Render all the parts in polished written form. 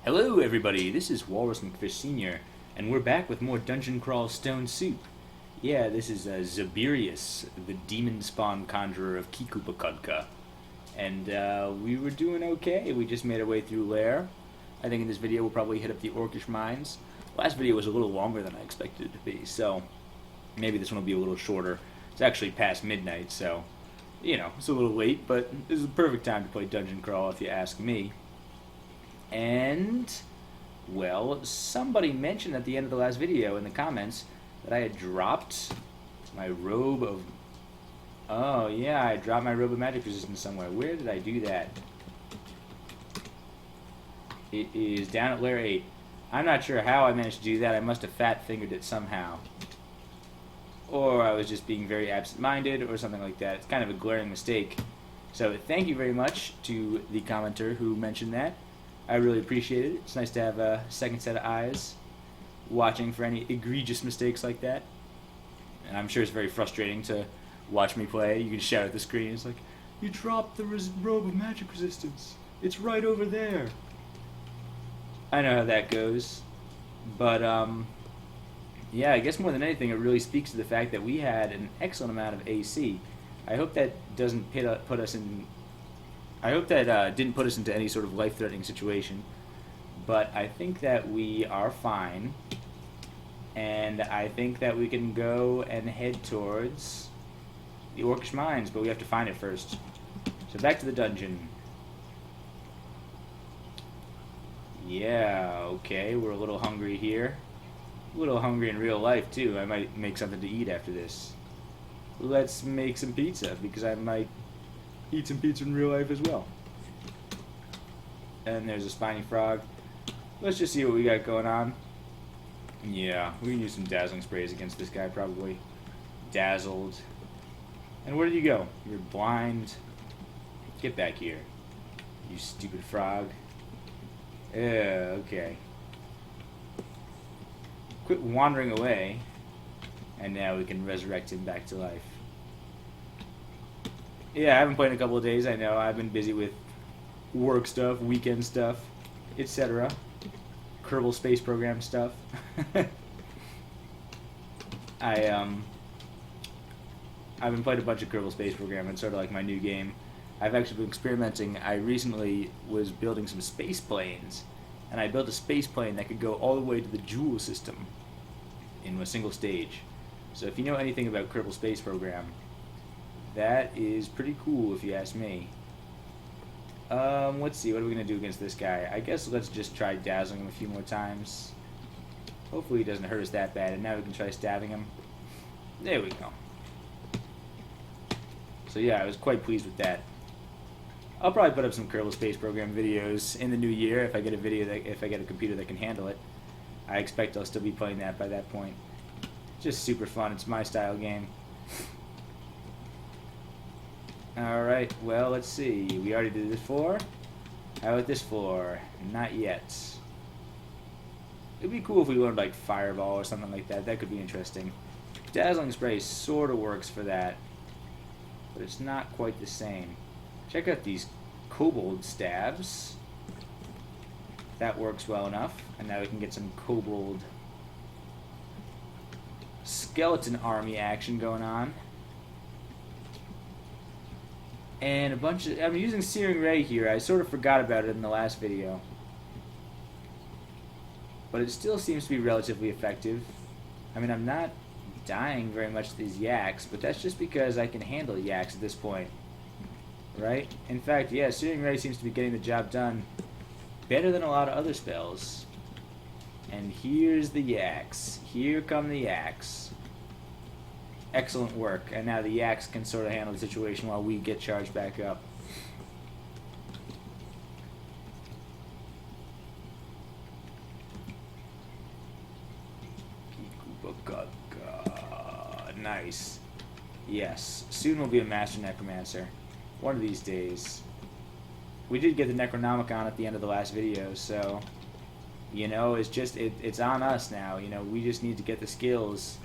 Hello everybody, this is Walrus McFish Sr., and we're back with more Dungeon Crawl Stone Soup. Yeah, this is Zabirius, the demon spawn conjurer of Kikupakudka. And we were doing okay, we just made our way through Lair. I think in this video we'll probably hit up the Orcish Mines. Last video was a little longer than I expected it to be, so maybe this one will be a little shorter. It's actually past midnight, so, you know, it's a little late, but this is the perfect time to play Dungeon Crawl if you ask me. And, well, somebody mentioned at the end of the last video in the comments that I had dropped my robe of... Oh, yeah, I dropped my robe of magic resistance somewhere. Where did I do that? It is down at Lair 8. I'm not sure how I managed to do that. I must have fat-fingered it somehow. Or I was just being very absent-minded or something like that. It's kind of a glaring mistake. So thank you very much to the commenter who mentioned that. I really appreciate it. It's nice to have a second set of eyes watching for any egregious mistakes like that. And I'm sure it's very frustrating to watch me play. You can shout at the screen. It's like, you dropped the robe of magic resistance. It's right over there. I know how that goes. But, yeah, I guess more than anything, it really speaks to the fact that we had an excellent amount of AC. I hope that doesn't put us in... I hope that didn't put us into any sort of life-threatening situation, but I think that we are fine, and I think that we can go and head towards the Orcish Mines, but we have to find it first. So back to the dungeon. Yeah, okay, we're a little hungry here. A little hungry in real life, too. I might make something to eat after this. Let's make some pizza, because I might eat some pizza in real life as well. And there's a spiny frog. Let's just see what we got going on. Yeah, we can use some dazzling sprays against this guy, probably. Dazzled. And where did you go? You're blind. Get back here, you stupid frog. Yeah, okay. Quit wandering away. And now we can resurrect him back to life. Yeah, I haven't played in a couple of days, I know. I've been busy with work stuff, weekend stuff, etc. Kerbal Space Program stuff. I've been playing a bunch of Kerbal Space Program. It's sort of like my new game. I've actually been experimenting. I recently was building some space planes, and I built a space plane that could go all the way to the Jewel system in a single stage. So if you know anything about Kerbal Space Program, that is pretty cool if you ask me. Let's see, what are we going to do against this guy? I guess let's just try dazzling him a few more times. Hopefully he doesn't hurt us that bad, and now we can try stabbing him. There we go. So yeah, I was quite pleased with that. I'll probably put up some Kerbal Space Program videos in the new year if I get a computer that can handle it. I expect I'll still be playing that by that point. Just super fun. It's my style game. Alright, well, let's see. We already did this floor. How about this floor? Not yet. It'd be cool if we learned, like, Fireball or something like that. That could be interesting. Dazzling Spray sort of works for that, but it's not quite the same. Check out these Kobold Stabs. That works well enough. And now we can get some Kobold Skeleton Army action going on. And a bunch of... I'm using Searing Ray here. I sort of forgot about it in the last video. But it still seems to be relatively effective. I mean, I'm not dying very much to these yaks, but that's just because I can handle yaks at this point. Right? In fact, yeah, Searing Ray seems to be getting the job done better than a lot of other spells. And here's the yaks. Here come the yaks. Excellent work, and now the yaks can sort of handle the situation while we get charged back up. Nice. Yes, soon we'll be a Master Necromancer. One of these days. We did get the Necronomicon at the end of the last video, so... You know, it's on us now. You know, we just need to get the skills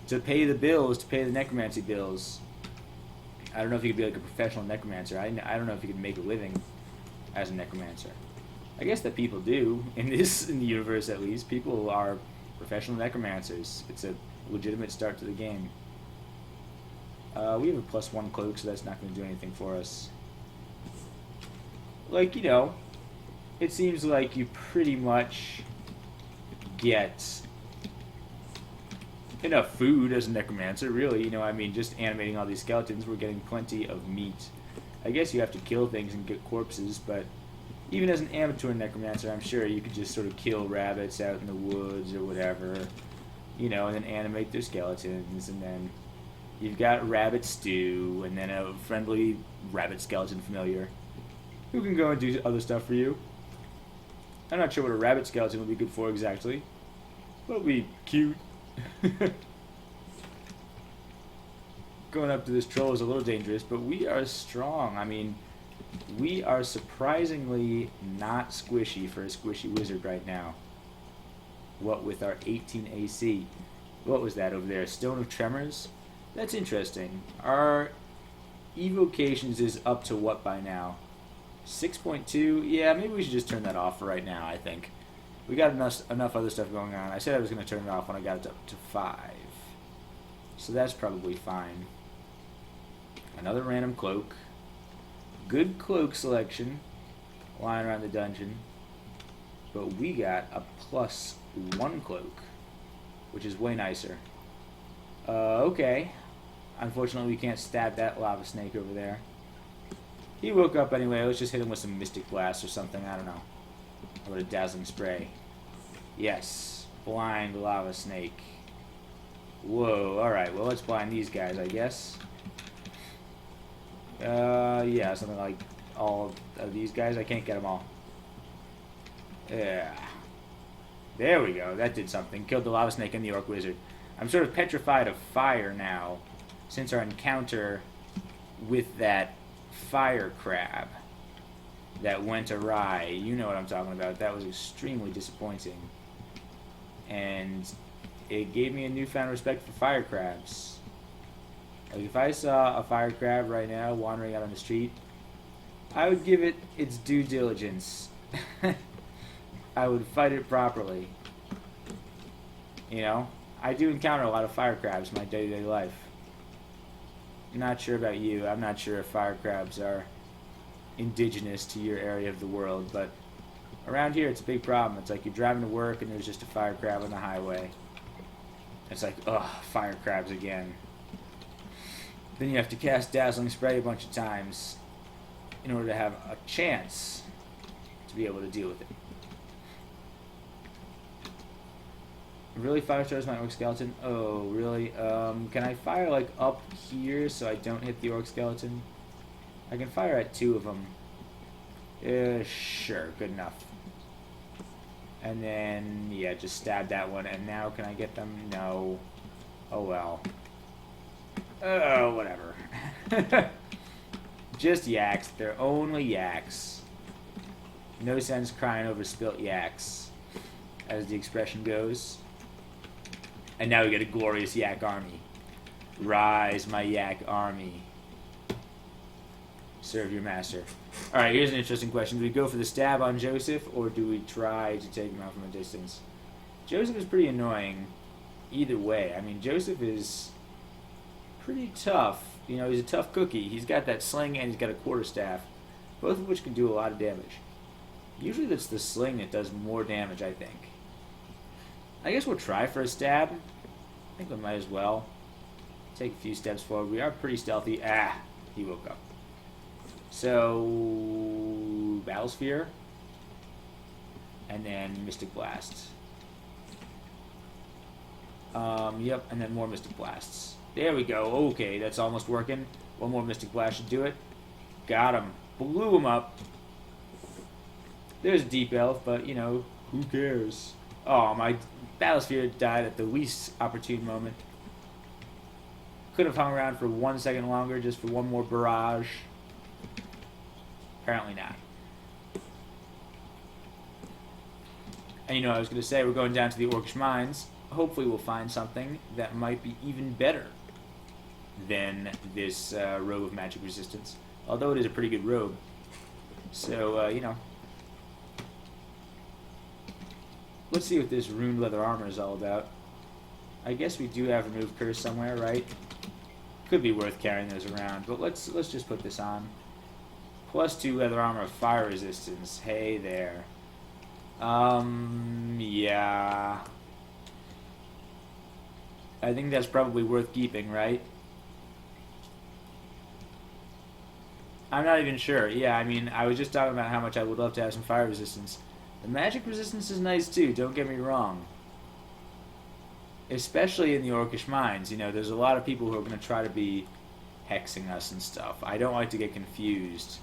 to pay the bills, to pay the necromancy bills. I don't know if you could be like a professional necromancer. I don't know if you could make a living as a necromancer. I guess that people do in the universe at least. People are professional necromancers. It's a legitimate start to the game. We have a +1 cloak, so that's not going to do anything for us. Like, you know, it seems like you pretty much get enough food as a necromancer, really. You know, I mean, just animating all these skeletons, we're getting plenty of meat. I guess you have to kill things and get corpses, but even as an amateur necromancer, I'm sure you could just sort of kill rabbits out in the woods or whatever, you know, and then animate their skeletons, and then you've got rabbit stew, and then a friendly rabbit skeleton familiar who can go and do other stuff for you. I'm not sure what a rabbit skeleton would be good for exactly, but it'll be cute. Going up to this troll is a little dangerous, but we are strong. I mean, we are surprisingly not squishy for a squishy wizard right now. What with our 18 AC? What was that over there? Stone of Tremors? That's interesting. Our evocations is up to what by now? 6.2? Yeah, maybe we should just turn that off for right now, I think. We got enough other stuff going on. I said I was going to turn it off when I got it up to 5. So that's probably fine. Another random cloak. Good cloak selection lying around the dungeon. But we got a +1 cloak, which is way nicer. Okay. Unfortunately, we can't stab that lava snake over there. He woke up anyway. Let's just hit him with some Mystic Blast or something. I don't know. How about a Dazzling Spray? Yes. Blind lava snake. Whoa. Alright, well, let's blind these guys, I guess. Yeah, something like all of these guys. I can't get them all. Yeah. There we go. That did something. Killed the lava snake and the orc wizard. I'm sort of petrified of fire now, since our encounter with that fire crab that went awry. You know what I'm talking about. That was extremely disappointing. And it gave me a newfound respect for fire crabs. Like, if I saw a fire crab right now wandering out on the street, I would give it its due diligence. I would fight it properly. You know? I do encounter a lot of fire crabs in my day-to-day life. I'm not sure about you. I'm not sure if fire crabs are indigenous to your area of the world, but around here it's a big problem. It's like you're driving to work and there's just a fire crab on the highway. It's like, ugh, fire crabs again. Then you have to cast Dazzling Spray a bunch of times in order to have a chance to be able to deal with it. Really, 5 stars my orc skeleton? Oh, really? Can I fire like up here so I don't hit the orc skeleton? I can fire at 2 of them. Sure, good enough. And then, yeah, just stab that one. And now, can I get them? No. Oh well. Oh, whatever. Just yaks. They're only yaks. No sense crying over spilt yaks, as the expression goes. And now we get a glorious yak army. Rise, my yak army. Serve your master. Alright, here's an interesting question. Do we go for the stab on Joseph, or do we try to take him out from a distance? Joseph is pretty annoying either way. I mean, Joseph is pretty tough. You know, he's a tough cookie. He's got that sling and he's got a quarterstaff, both of which can do a lot of damage. Usually that's the sling that does more damage, I think. I guess we'll try for a stab. I think we might as well. Take a few steps forward. We are pretty stealthy. Ah, he woke up. So, Battle Sphere. And then Mystic Blast. Yep, and then more Mystic Blasts. There we go. Okay, that's almost working. One more Mystic Blast should do it. Got him. Blew him up. There's a Deep Elf, but, you know, who cares? Oh, my Battlesphere died at the least opportune moment. Could have hung around for 1 second longer just for one more barrage. Apparently not. And you know, I was going to say, we're going down to the Orcish Mines. Hopefully we'll find something that might be even better than this robe of magic resistance. Although it is a pretty good robe. So, you know, Let's see what this ruined leather armor is all about. I guess we do have remove curse somewhere, right? Could be worth carrying those around, but let's just put this on. +2 leather armor of fire resistance. Hey there. Yeah. I think that's probably worth keeping, right? I'm not even sure. Yeah, I mean, I was just talking about how much I would love to have some fire resistance. The magic resistance is nice too, don't get me wrong. Especially in the Orcish mines, you know, there's a lot of people who are going to try to be hexing us and stuff. I don't like to get confused.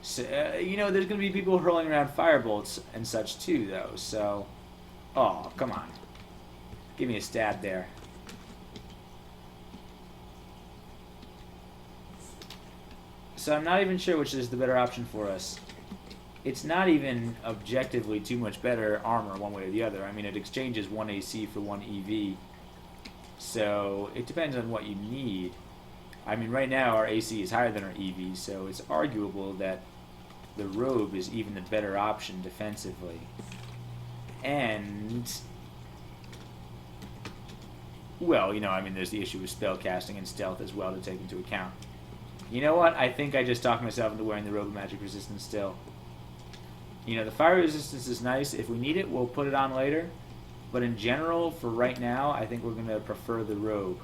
So, you know, there's going to be people hurling around firebolts and such too, though, so... Oh, come on. Give me a stab there. So I'm not even sure which is the better option for us. It's not even objectively too much better armor one way or the other. I mean, it exchanges 1 AC for 1 EV. So it depends on what you need. I mean, right now our AC is higher than our EV, so it's arguable that the robe is even the better option defensively. And... well, you know, I mean, there's the issue with spell casting and stealth as well to take into account. You know what? I think I just talked myself into wearing the robe of magic resistance still. You know, the fire resistance is nice. If we need it, we'll put it on later. But in general, for right now, I think we're going to prefer the robe.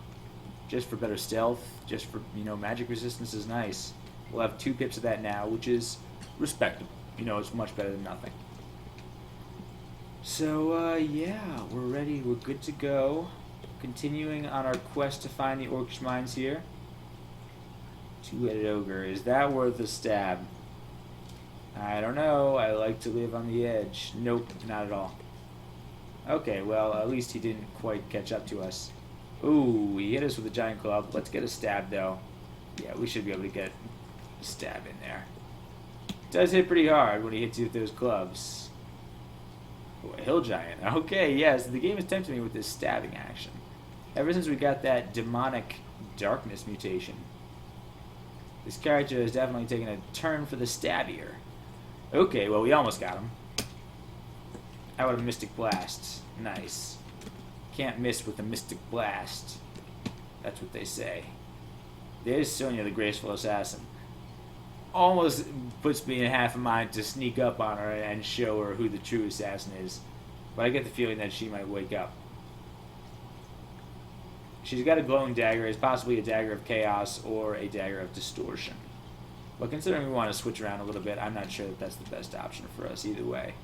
Just for better stealth, just for, you know, magic resistance is nice. We'll have 2 pips of that now, which is respectable. You know, it's much better than nothing. So, yeah, we're ready. We're good to go. Continuing on our quest to find the Orcish mines here. 2-headed ogre. Is that worth a stab? I don't know. I like to live on the edge. Nope, not at all. Okay, well, at least he didn't quite catch up to us. Ooh, he hit us with a giant club. Let's get a stab, though. Yeah, we should be able to get a stab in there. Does hit pretty hard when he hits you with those clubs. Oh, a hill giant. Okay, yes, the game has tempted me with this stabbing action. Ever since we got that demonic darkness mutation. This character has definitely taken a turn for the stabbier. Okay, well, we almost got him. How about a Mystic Blast? Nice. Can't miss with a Mystic Blast. That's what they say. There's Sonia, the graceful assassin. Almost puts me in half a mind to sneak up on her and show her who the true assassin is. But I get the feeling that she might wake up. She's got a glowing dagger. It's possibly a dagger of chaos or a dagger of distortion. But considering we want to switch around a little bit, I'm not sure that that's the best option for us either way.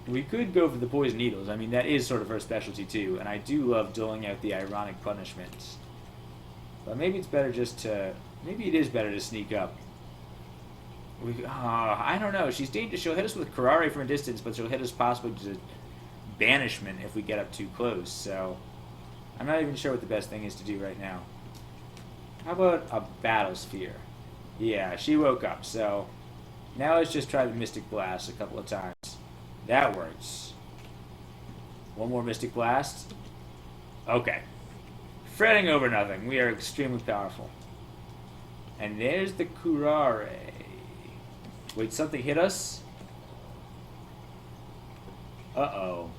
We could go for the poison needles. I mean, that is sort of her specialty too, and I do love doling out the ironic punishments. But maybe it's better just to... maybe it is better to sneak up. I don't know. She's dangerous. She'll hit us with Karare from a distance, but she'll hit us possibly to banishment if we get up too close. So I'm not even sure what the best thing is to do right now. How about a battle sphere? Yeah, she woke up. So now let's just try the Mystic Blast a couple of times. That works. One more Mystic Blast. Okay. Fretting over nothing. We are extremely powerful. And there's the Kurare. Wait, something hit us? Uh-oh.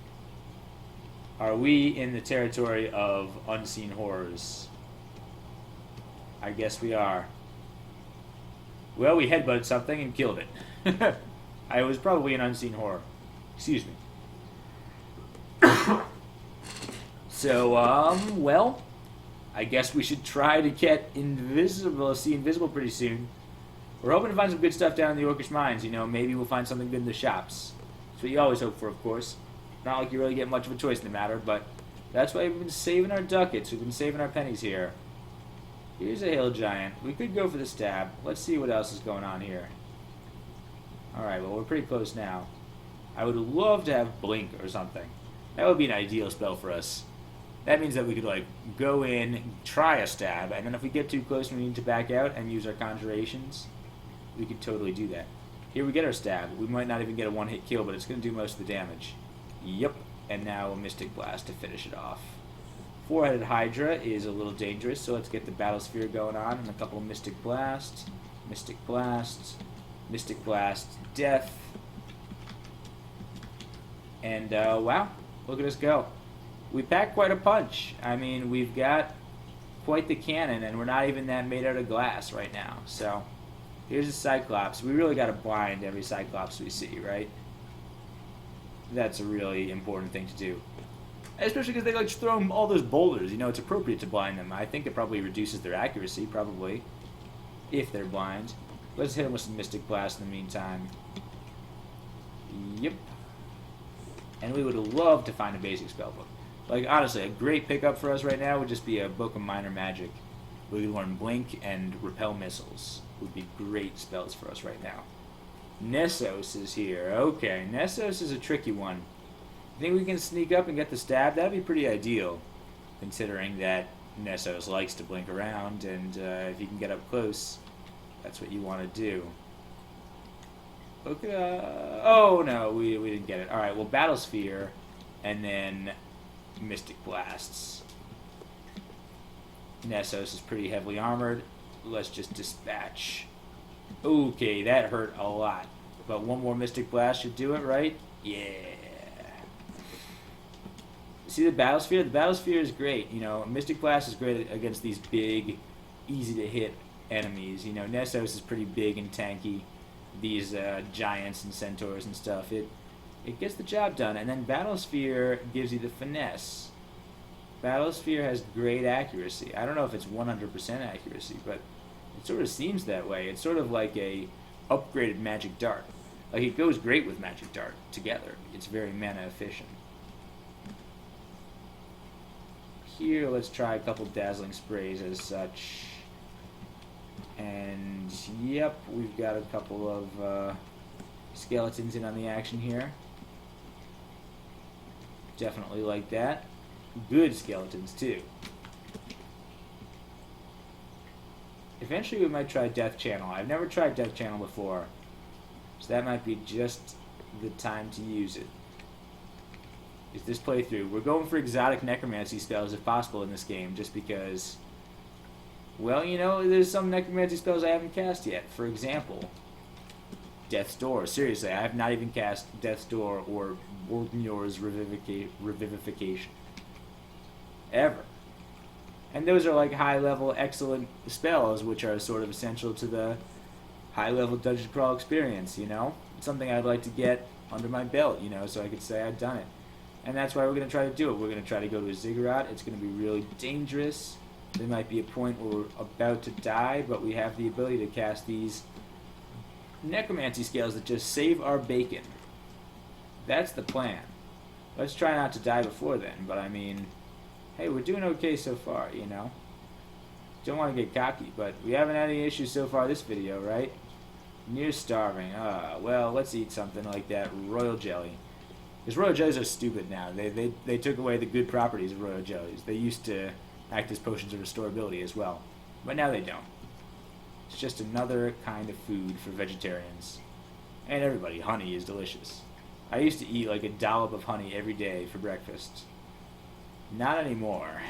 Are we in the territory of unseen horrors? I guess we are. Well, we headbutted something and killed it. I was probably an unseen horror. Excuse me. So, well, I guess we should try to get invisible, see invisible pretty soon. We're hoping to find some good stuff down in the Orcish mines, you know, maybe we'll find something good in the shops. That's what you always hope for, of course. Not like you really get much of a choice in the matter, but that's why we've been saving our ducats, we've been saving our pennies here. Here's a hill giant. We could go for the stab. Let's see what else is going on here. Alright, well, we're pretty close now. I would love to have Blink or something. That would be an ideal spell for us. That means that we could, like, go in, try a stab, and then if we get too close and we need to back out and use our conjurations, we could totally do that. Here we get our stab. We might not even get a one-hit kill, but it's going to do most of the damage. Yep. And now a Mystic Blast to finish it off. 4-headed Hydra is a little dangerous, so let's get the Battle Sphere going on and a couple of Mystic Blasts. Mystic Blasts. Mystic Blast, Death. And, wow, look at us go. We packed quite a punch. I mean, we've got quite the cannon, and we're not even that made out of glass right now. So, here's a Cyclops. We really got to blind every Cyclops we see, right? That's a really important thing to do. Especially because they like throw all those boulders. You know, it's appropriate to blind them. I think it probably reduces their accuracy, probably, if they're blind. Let's hit them with some Mystic Blast in the meantime. Yep. And we would love to find a basic spellbook. Like, honestly, a great pickup for us right now would just be a Book of Minor Magic. We could learn Blink and Repel Missiles. Would be great spells for us right now. Nessos is here. Okay, Nessos is a tricky one. Think we can sneak up and get the stab? That'd be pretty ideal, considering that Nessos likes to blink around, and if you can get up close, that's what you want to do. Okay. Oh no, we didn't get it. All right. Well, Battle Sphere, and then Mystic Blasts. Nessos is pretty heavily armored. Let's just dispatch. Okay, that hurt a lot, but one more Mystic Blast should do it, right? Yeah. See the Battle Sphere? The Battle Sphere is great. You know, Mystic Blast is great against these big, easy-to-hit enemies. You know, Nessos is pretty big and tanky. These giants and centaurs and stuff. It gets the job done. And then Battle Sphere gives you the finesse. Battle Sphere has great accuracy. I don't know if it's 100% accuracy, but it sort of seems that way. It's sort of like a upgraded Magic Dart. Like, it goes great with Magic Dart together. It's very mana efficient. Here, let's try a couple Dazzling Sprays as such. And, yep, we've got a couple of skeletons in on the action here. Definitely like that. Good skeletons, too. Eventually, we might try Death Channel. I've never tried Death Channel before, so that might be just the time to use it. Is this playthrough. We're going for exotic necromancy spells if possible in this game, just because, well, you know, there's some necromancy spells I haven't cast yet. For example, Death's Door. Seriously, I have not even cast Death's Door or Borgnior's Revivification. Ever. And those are like high-level, excellent spells, which are sort of essential to the high-level dungeon crawl experience, you know? It's something I'd like to get under my belt, you know, so I could say I've done it. And that's why we're going to try to do it. We're going to try to go to a ziggurat. It's going to be really dangerous. There might be a point where we're about to die, but we have the ability to cast these necromancy scales that just save our bacon. That's the plan. Let's try not to die before then, but I mean, hey, we're doing okay so far, you know? Don't want to get cocky, but we haven't had any issues so far this video, right? Near starving. Well, let's eat something like that royal jelly. Because royal jellies are stupid now. They took away the good properties of royal jellies. They used to act as potions of restorability as well. But now they don't. It's just another kind of food for vegetarians. And everybody. Honey is delicious. I used to eat like a dollop of honey every day for breakfast. Not anymore.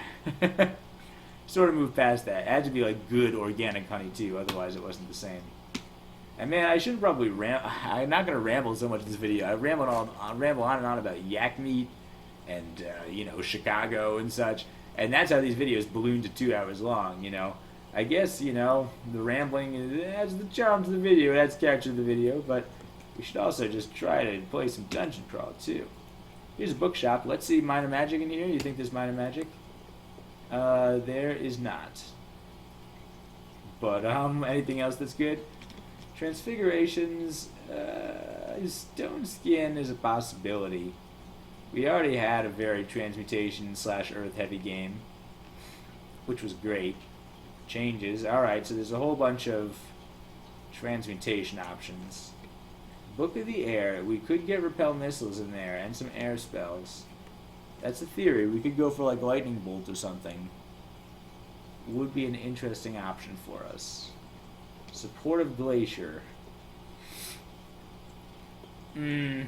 Sort of moved past that. It had to be like good organic honey too, otherwise it wasn't the same. And man, I shouldn't probably I'm not going to ramble so much in this video. I ramble on and on about yak meat and, you know, Chicago and such. And that's how these videos balloon to 2 hours long, you know. I guess, you know, the rambling adds the charm to the video. It adds character to the video. But we should also just try to play some Dungeon Crawl, too. Here's a bookshop. Let's see minor magic in here. You think there's minor magic? There is not. But, anything else that's good? Transfigurations, Stone Skin is a possibility. We already had a very transmutation / earth heavy game, which was great. Changes. Alright, so there's a whole bunch of transmutation options. Book of the Air. We could get Repel Missiles in there and some air spells. That's a theory. We could go for like Lightning Bolt or something. Would be an interesting option for us. Supportive Glacier. Not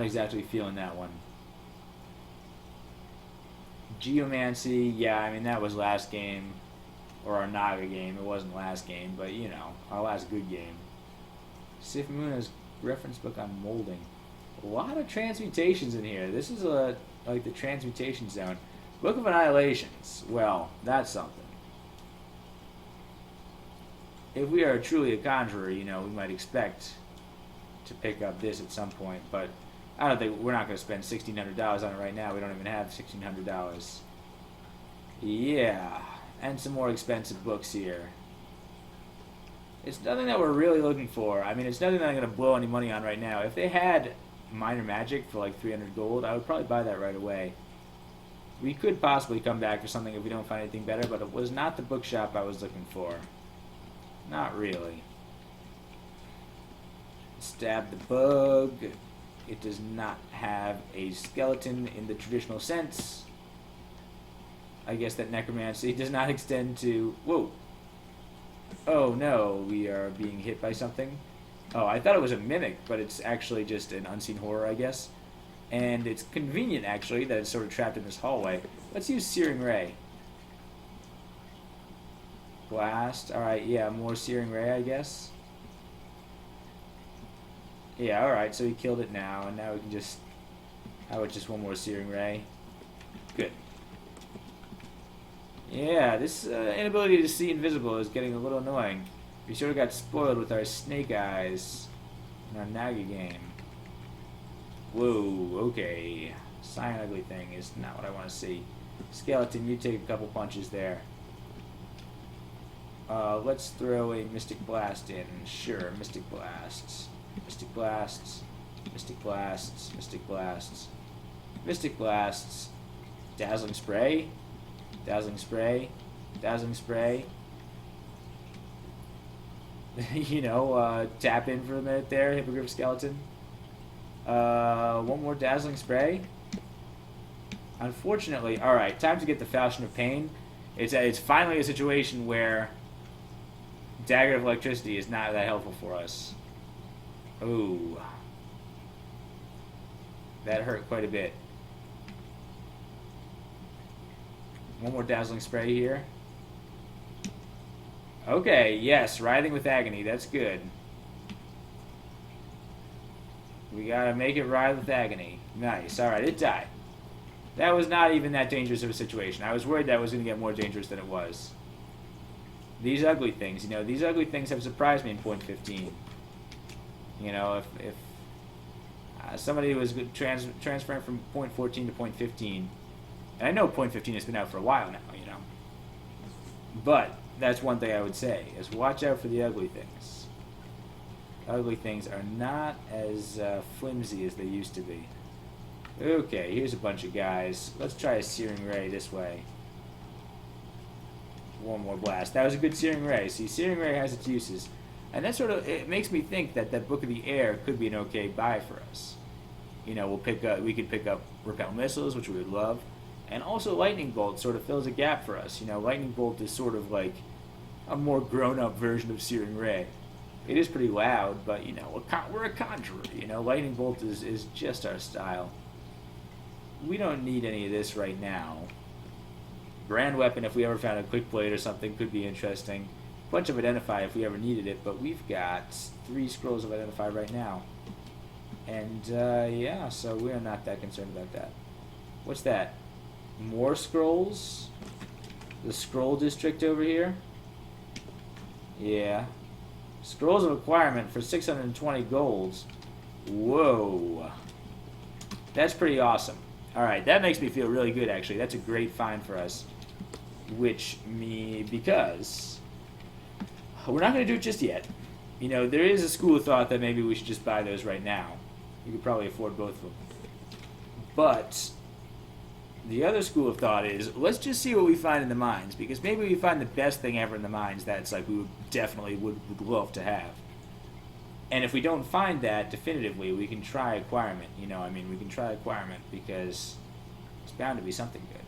exactly feeling that one. Geomancy, yeah, I mean that was last game. Or our Naga game. It wasn't last game, but you know, our last good game. Sif Muna's reference book on molding. A lot of transmutations in here. This is like the transmutation zone. Book of Annihilations. Well, that's something. If we are truly a conjurer, you know, we might expect to pick up this at some point, but I don't think we're not going to spend $1,600 on it right now. We don't even have $1,600. Yeah, and some more expensive books here. It's nothing that we're really looking for. I mean, it's nothing that I'm going to blow any money on right now. If they had Minor Magic for like 300 gold, I would probably buy that right away. We could possibly come back for something if we don't find anything better, but it was not the bookshop I was looking for. Not really. Stab the Bug. It does not have a skeleton in the traditional sense. I guess that necromancy does not extend to... Whoa. Oh no, we are being hit by something. Oh, I thought it was a mimic, but it's actually just an unseen horror, I guess. And it's convenient, actually, that it's sort of trapped in this hallway. Let's use Searing Ray. Blast. Alright, yeah, more Searing Ray, I guess. Yeah, alright, so he killed it now, and now we can just... How about just one more Searing Ray? Good. Yeah, this inability to see invisible is getting a little annoying. We sort of got spoiled with our snake eyes in our Naga game. Whoa, okay. Cyan Ugly Thing is not what I want to see. Skeleton, you take a couple punches there. Let's throw a Mystic Blast in. Sure, Mystic Blasts. Mystic Blasts. Mystic Blasts. Mystic Blasts. Mystic Blasts. Dazzling Spray. Dazzling Spray. Dazzling Spray. You know, tap in for a minute there, Hippogriff Skeleton. One more Dazzling Spray. Unfortunately, alright, time to get the Falchion of Pain. It's finally a situation where Dagger of Electricity is not that helpful for us. Ooh. That hurt quite a bit. One more Dazzling Spray here. Okay, yes, Writhing with Agony, that's good. We gotta make it writhe with agony. Nice, alright, it died. That was not even that dangerous of a situation. I was worried that was gonna get more dangerous than it was. These ugly things, you know, these ugly things have surprised me in point 15. You know, if somebody was transferring from point 14 to point 15, and I know point 15 has been out for a while now, you know, but that's one thing I would say, is watch out for the ugly things. Ugly things are not as flimsy as they used to be. Okay, here's a bunch of guys. Let's try a Searing Ray this way. One more blast. That was a good Searing Ray. See, Searing Ray has its uses. And that sort of, it makes me think that that Book of the Air could be an okay buy for us. You know, we could pick up Repel Missiles, which we would love. And also Lightning Bolt sort of fills a gap for us. You know, Lightning Bolt is sort of like a more grown-up version of Searing Ray. It is pretty loud, but, you know, we're a conjurer, you know. Lightning Bolt is just our style. We don't need any of this right now. Brand Weapon, if we ever found a Quick Blade or something, could be interesting. Bunch of Identify if we ever needed it, but we've got 3 scrolls of Identify right now. And, yeah, so we're not that concerned about that. What's that? More scrolls? The Scroll District over here? Yeah. Scrolls of Acquirement for 620 golds. Whoa. That's pretty awesome. Alright, that makes me feel really good, actually. That's a great find for us. Because we're not going to do it just yet. You know, there is a school of thought that maybe we should just buy those right now. We could probably afford both of them. But the other school of thought is, let's just see what we find in the mines, because maybe we find the best thing ever in the mines that's like we would love to have. And if we don't find that definitively, we can try Acquirement. You know, I mean, we can try Acquirement because it's bound to be something good.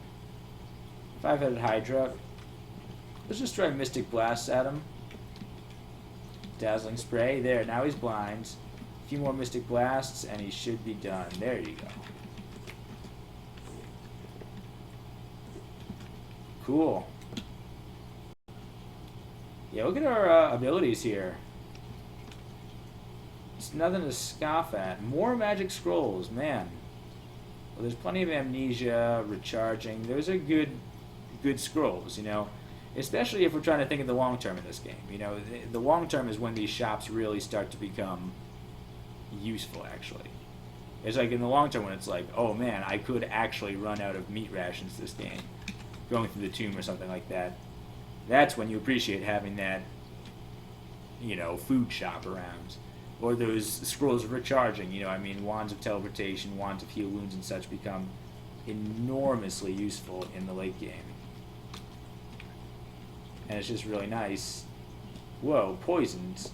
5-headed Hydra. Let's just try Mystic Blasts at him. Dazzling Spray. There, now he's blind. A few more Mystic Blasts, and he should be done. There you go. Cool. Yeah, look at our abilities here. It's nothing to scoff at. More magic scrolls, man. Well, there's plenty of amnesia, recharging. Those are good scrolls, you know. Especially if we're trying to think of the long term in this game. You know, the long term is when these shops really start to become useful, actually. It's like in the long term when it's like, oh man, I could actually run out of meat rations this game. Going through the tomb or something like that. That's when you appreciate having that, you know, food shop around. Or those scrolls of recharging, you know, I mean, wands of teleportation, wands of heal wounds and such become enormously useful in the late game. And it's just really nice. Whoa, poisoned.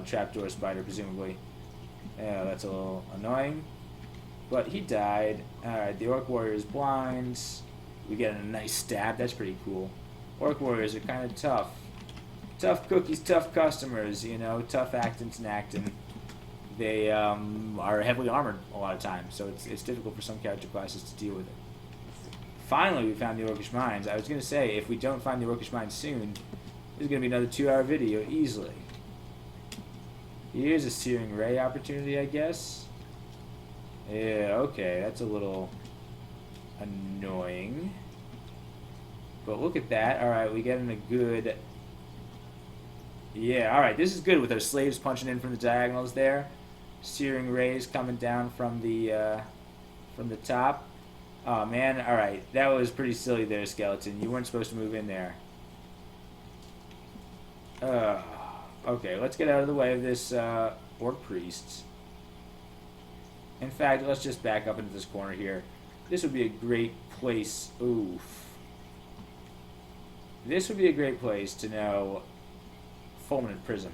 Trapdoor spider, presumably. Yeah, that's a little annoying. But he died. Alright, the Orc Warrior is blind. We get a nice stab. That's pretty cool. Orc Warriors are kind of tough. Tough cookies, tough customers, you know. Tough actants and actin'. They are heavily armored a lot of times, so it's difficult for some character classes to deal with it. Finally, we found the Orcish Mines. I was going to say, if we don't find the Orcish Mines soon, this is going to be another 2-hour video, easily. Here's a Searing Ray opportunity, I guess. Yeah, okay, that's a little annoying. But look at that. Alright, we get in a good... Yeah, alright, this is good with our slaves punching in from the diagonals there. Searing Rays coming down from the top. Oh man, alright, that was pretty silly there, Skeleton. You weren't supposed to move in there. Okay, let's get out of the way of this Orc Priest. In fact, let's just back up into this corner here. This would be a great place. Oof. This would be a great place to know Fulminant Prism.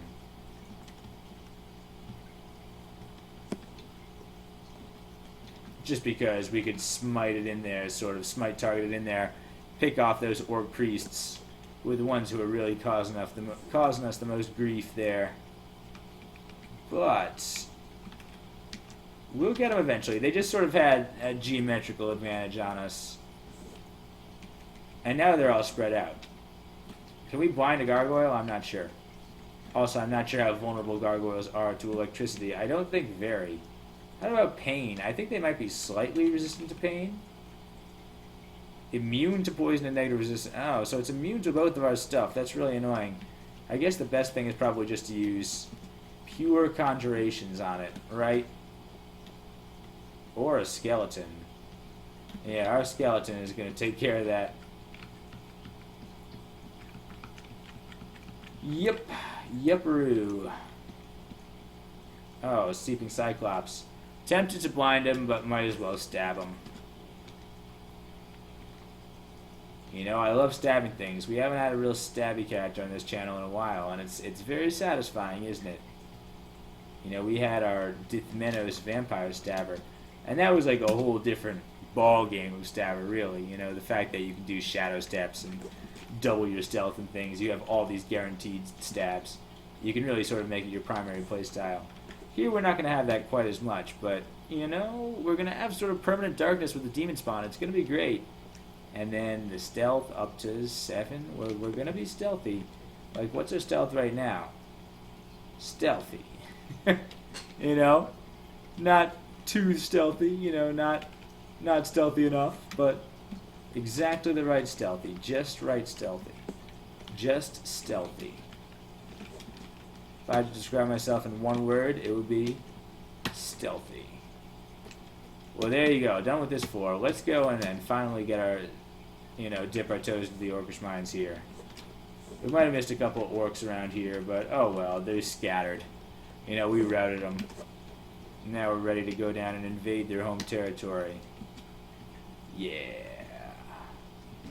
Just because we could smite it in there, sort of smite target it in there, pick off those Orc Priests with the ones who are really causing us the most grief there. But we'll get them eventually. They just sort of had a geometrical advantage on us. And now they're all spread out. Can we blind a gargoyle? I'm not sure. Also, I'm not sure how vulnerable gargoyles are to electricity. I don't think very. How about pain? I think they might be slightly resistant to pain. Immune to poison and negative resistance. Oh, so it's immune to both of our stuff. That's really annoying. I guess the best thing is probably just to use pure conjurations on it, right? Or a skeleton. Yeah, our skeleton is going to take care of that. Yep. Yupperoo. Oh, Seeping Cyclops. Tempted to blind him, but might as well stab him. You know, I love stabbing things. We haven't had a real stabby character on this channel in a while, and it's very satisfying, isn't it? You know, we had our Dithmenos vampire stabber, and that was like a whole different ball game of stabber, really. You know, the fact that you can do shadow steps and double your stealth and things. You have all these guaranteed stabs. You can really sort of make it your primary playstyle. Here we're not going to have that quite as much, but, you know, we're going to have sort of permanent darkness with the demon spawn. It's going to be great. And then the stealth up to 7. We're going to be stealthy. Like, what's our stealth right now? Stealthy. You know? Not too stealthy, you know, not stealthy enough, but exactly the right stealthy. Just right stealthy. Just stealthy. If I had to describe myself in one word, it would be stealthy. Well, there you go. Done with this floor. Let's go and then finally get our, you know, dip our toes into the Orcish Mines here. We might have missed a couple of orcs around here, but oh well, they're scattered. You know, we routed them. Now we're ready to go down and invade their home territory. Yeah.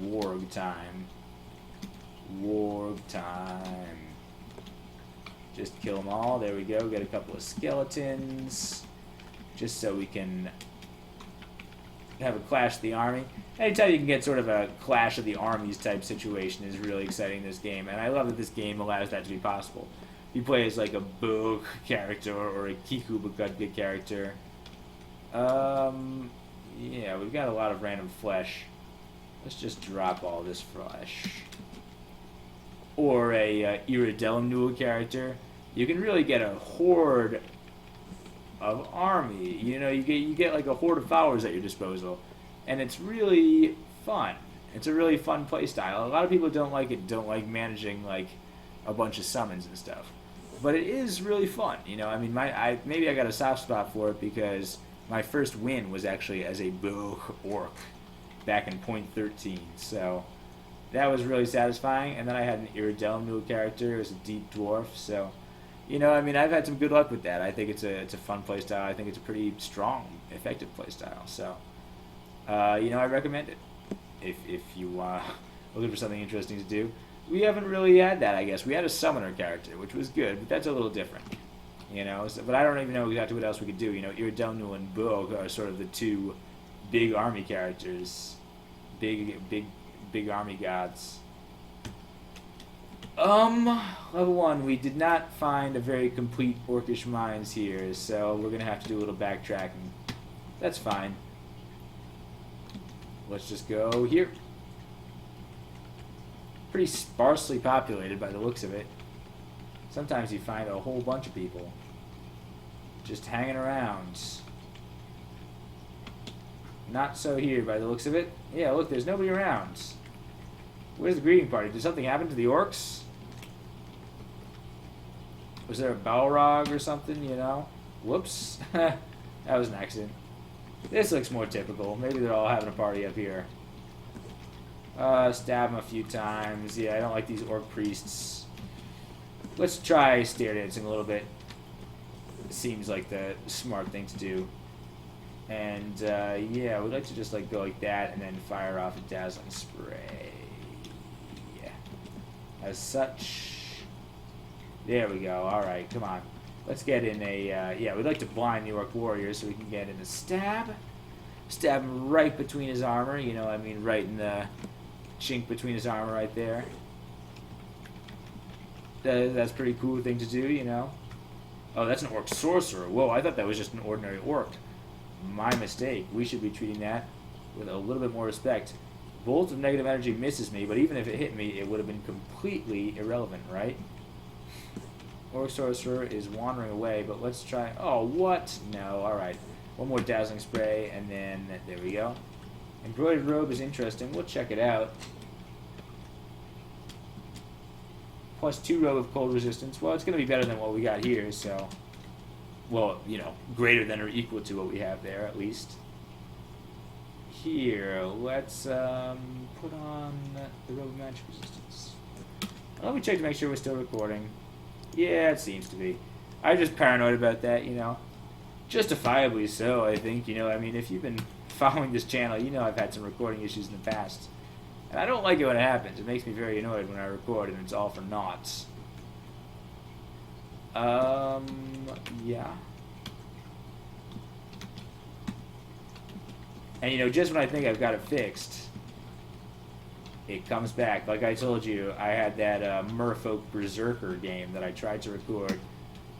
Warg time. Warg time. Just kill them all. There we go. Get a couple of skeletons. Just so we can have a clash of the army. Anytime you can get sort of a clash of the armies type situation is really exciting in this game. And I love that this game allows that to be possible. You play as like a Bog character or a Kiku Bugudga character. Yeah, we've got a lot of random flesh. Let's just drop all this flesh. or a Iridellum Newell character, you can really get a horde of army. You know, you get like a horde of followers at your disposal, and it's really fun. It's a really fun play style. A lot of people don't like it, don't like managing like a bunch of summons and stuff, but it is really fun. You know, I mean, maybe I got a soft spot for it because my first win was actually as a Bogue Orc back in .13, so that was really satisfying. And then I had an Iridellum Newell character. It was a deep dwarf, so you know, I mean, I've had some good luck with that. I think it's a fun playstyle. I think it's a pretty strong, effective playstyle. So, you know, I recommend it if you looking for something interesting to do. We haven't really had that, I guess. We had a summoner character, which was good, but that's a little different. You know, so, but I don't even know exactly what else we could do. You know, Iridellum Newell and Bogue are sort of the two big army characters, big army gods. Level 1, we did not find a very complete Orcish Mines here, so we're going to have to do a little backtracking. That's fine. Let's just go here. Pretty sparsely populated by the looks of it. Sometimes you find a whole bunch of people just hanging around. Not so here by the looks of it. Yeah, look, there's nobody around. Where's the greeting party? Did something happen to the orcs? Was there a Balrog or something, you know? Whoops. That was an accident. This looks more typical. Maybe they're all having a party up here. Stab them a few times. Yeah, I don't like these orc priests. Let's try stair dancing a little bit. It seems like the smart thing to do. And, yeah, we'd like to just, like, go like that and then fire off a dazzling spray. Yeah. As such. There we go. Alright, come on. Let's get in a, yeah, we'd like to blind the orc warrior so we can get in a stab. Stab him right between his armor, you know, I mean right in the chink between his armor right there. That's a pretty cool thing to do, you know. Oh, that's an orc sorcerer. Whoa, I thought that was just an ordinary orc. My mistake. We should be treating that with a little bit more respect. Bolt of negative energy misses me, but even if it hit me, it would have been completely irrelevant, right? Orc sorcerer is wandering away, but let's try... Oh, what? No, alright. One more dazzling spray, and then... There we go. Embroidered robe is interesting. We'll check it out. +2 robe of cold resistance. Well, it's going to be better than what we got here, so... Well, you know, greater than or equal to what we have there, at least. Here, let's put on the robe of magic resistance. Let me check to make sure we're still recording. Yeah, it seems to be. I'm just paranoid about that, you know. Justifiably so, I think. You know, I mean, if you've been following this channel, you know I've had some recording issues in the past. And I don't like it when it happens. It makes me very annoyed when I record and it's all for naught. Yeah. And, you know, just when I think I've got it fixed, it comes back. Like I told you, I had that Merfolk Berserker game that I tried to record.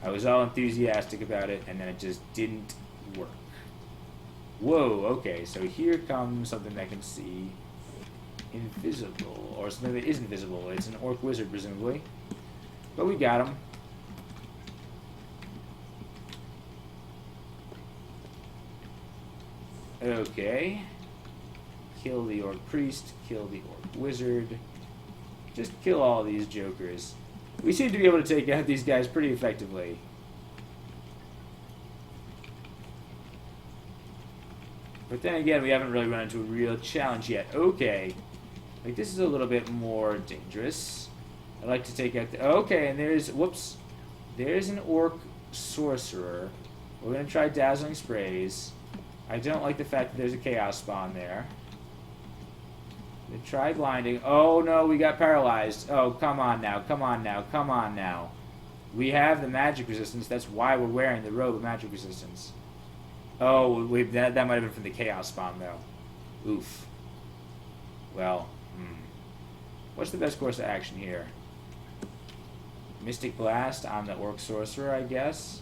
I was all enthusiastic about it, and then it just didn't work. Whoa, okay, so here comes something that can see invisible, or something that is invisible. It's an orc wizard, presumably. But we got him. Okay. Kill the orc priest, kill the orc wizard. Just kill all these jokers. We seem to be able to take out these guys pretty effectively. But then again, we haven't really run into a real challenge yet. Okay. Like, this is a little bit more dangerous. I'd like to take out the... Okay, and there's... Whoops. There's an orc sorcerer. We're going to try dazzling sprays. I don't like the fact that there's a chaos spawn there. Try blinding. Oh no, we got paralyzed. Oh, come on now, come on now, come on now. We have the magic resistance. That's why we're wearing the robe of magic resistance. Oh, that might have been from the chaos spawn though. Oof. Well, what's the best course of action here? Mystic Blast on the orc sorcerer, I guess.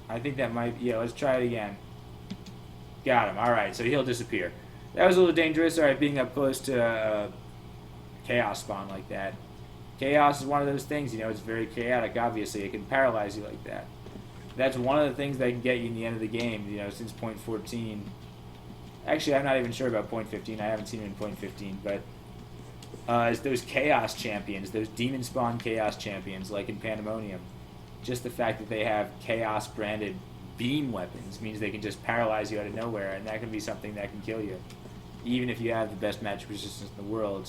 I think that might... Yeah, let's try it again. Got him. Alright, so he'll disappear. That was a little dangerous. Alright, being up close to chaos spawn like that. Chaos is one of those things, you know, it's very chaotic, obviously. It can paralyze you like that. That's one of the things that can get you in the end of the game, you know, since point 14. Actually, I'm not even sure about point 15. I haven't seen it in point 15, but is those chaos champions, those demon spawn chaos champions, like in Pandemonium. Just the fact that they have chaos branded beam weapons means they can just paralyze you out of nowhere, and that can be something that can kill you. Even if you have the best magic resistance in the world.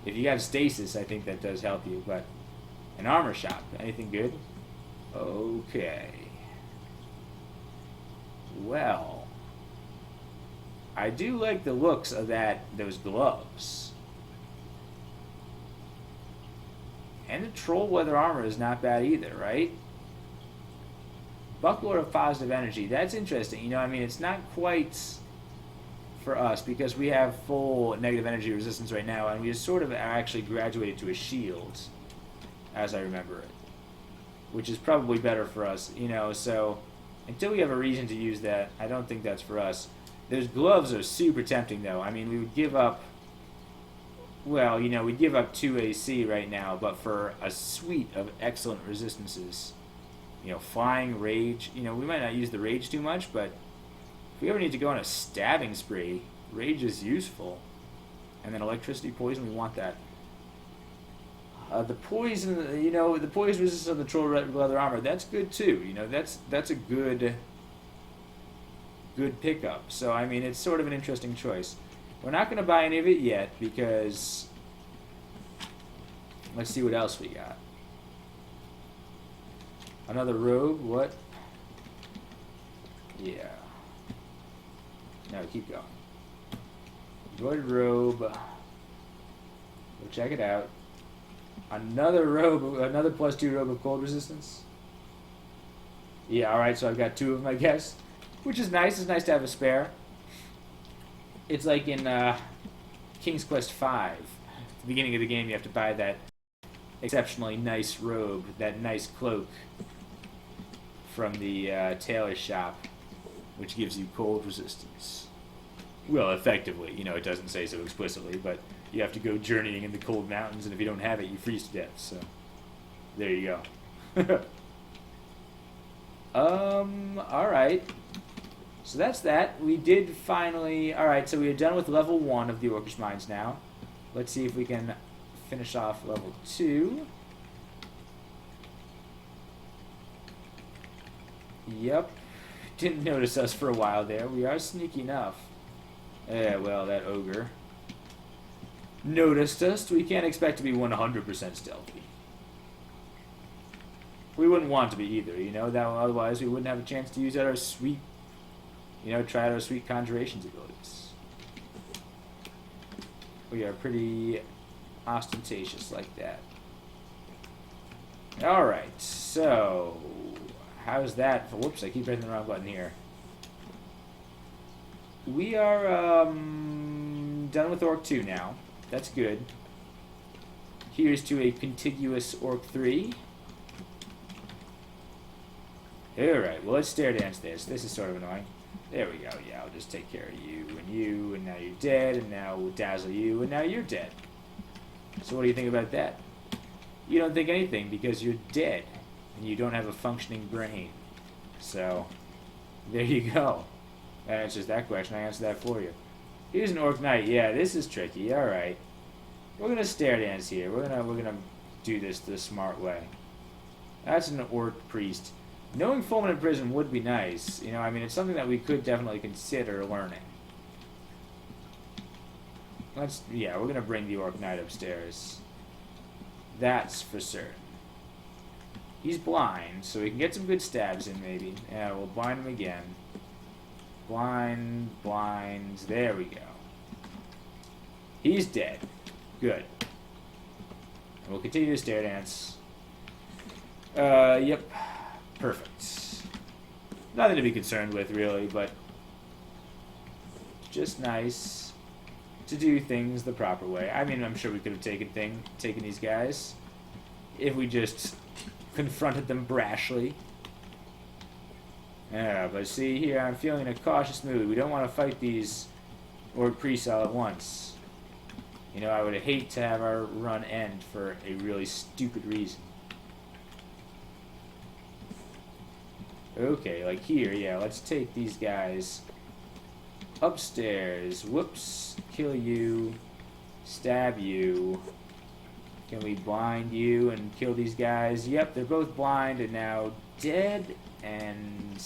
If you have stasis, I think that does help you, but an armor shop, anything good? Okay. Well, I do like the looks of those gloves. And the troll weather armor is not bad either, right? Buckler of positive energy, that's interesting. You know, I mean, it's not quite for us because we have full negative energy resistance right now, and we sort of are actually graduated to a shield, as I remember it, which is probably better for us, you know. So until we have a reason to use that, I don't think that's for us. Those gloves are super tempting, though. I mean, we would give up, well, you know, we'd give up 2 AC right now, but for a suite of excellent resistances, you know, flying, rage, you know, we might not use the rage too much, but if we ever need to go on a stabbing spree, rage is useful. And then electricity, poison, we want that. The poison, you know, the poison resistance of the troll leather armor, that's good too. You know, that's a good pickup. So I mean, it's sort of an interesting choice. We're not going to buy any of it yet because let's see what else we got. Another robe. What? Yeah. No, keep going. Embroidered robe. Go check it out. Another robe, another +2 robe of cold resistance. Yeah, alright, so I've got 2 of them, I guess. Which is nice. It's nice to have a spare. It's like in King's Quest V. At the beginning of the game, you have to buy that exceptionally nice robe, that nice cloak from the tailor shop, which gives you cold resistance. Well, effectively, you know, it doesn't say so explicitly, but you have to go journeying in the cold mountains, and if you don't have it, you freeze to death, so there you go. Alright. So that's that. We did finally... Alright, so we are done with level 1 of the Orcish Mines now. Let's see if we can finish off level 2. Yep. Didn't notice us for a while there. We are sneaky enough. Yeah, well, that ogre noticed us. We can't expect to be 100% stealthy. We wouldn't want to be either, you know. That otherwise we wouldn't have a chance to use our sweet, you know, try out our sweet conjurations abilities. We are pretty ostentatious like that. Alright, so how's that? Whoops, I keep hitting the wrong button here. We are done with Orc 2 now. That's good. Here's to a contiguous Orc 3. Alright, well, let's stare dance this. This is sort of annoying. There we go. Yeah, I'll just take care of you, and now you're dead, and now we'll dazzle you, and now you're dead. So what do you think about that? You don't think anything because you're dead, and you don't have a functioning brain. So, there you go. That answers that question. I answered that for you. Here's an Orc Knight. Yeah, this is tricky. Alright. We're gonna stare dance here. We're gonna do this the smart way. That's an Orc Priest. Knowing Fulminant Prison would be nice. You know, I mean, it's something that we could definitely consider learning. Yeah, we're gonna bring the Orc Knight upstairs. That's for certain. He's blind, so we can get some good stabs in, maybe. Yeah, we'll blind him again. Blind, blinds, there we go. He's dead. Good. And we'll continue to stare dance. Yep. Perfect. Nothing to be concerned with, really, but just nice to do things the proper way. I mean, I'm sure we could have taken these guys if we just confronted them brashly. Yeah, but see here, I'm feeling a cautious mood. We don't want to fight these Orc priests all at once. You know, I would hate to have our run end for a really stupid reason. Okay, like here, yeah, let's take these guys upstairs. Whoops. Kill you. Stab you. Can we blind you and kill these guys? Yep, they're both blind and now dead. And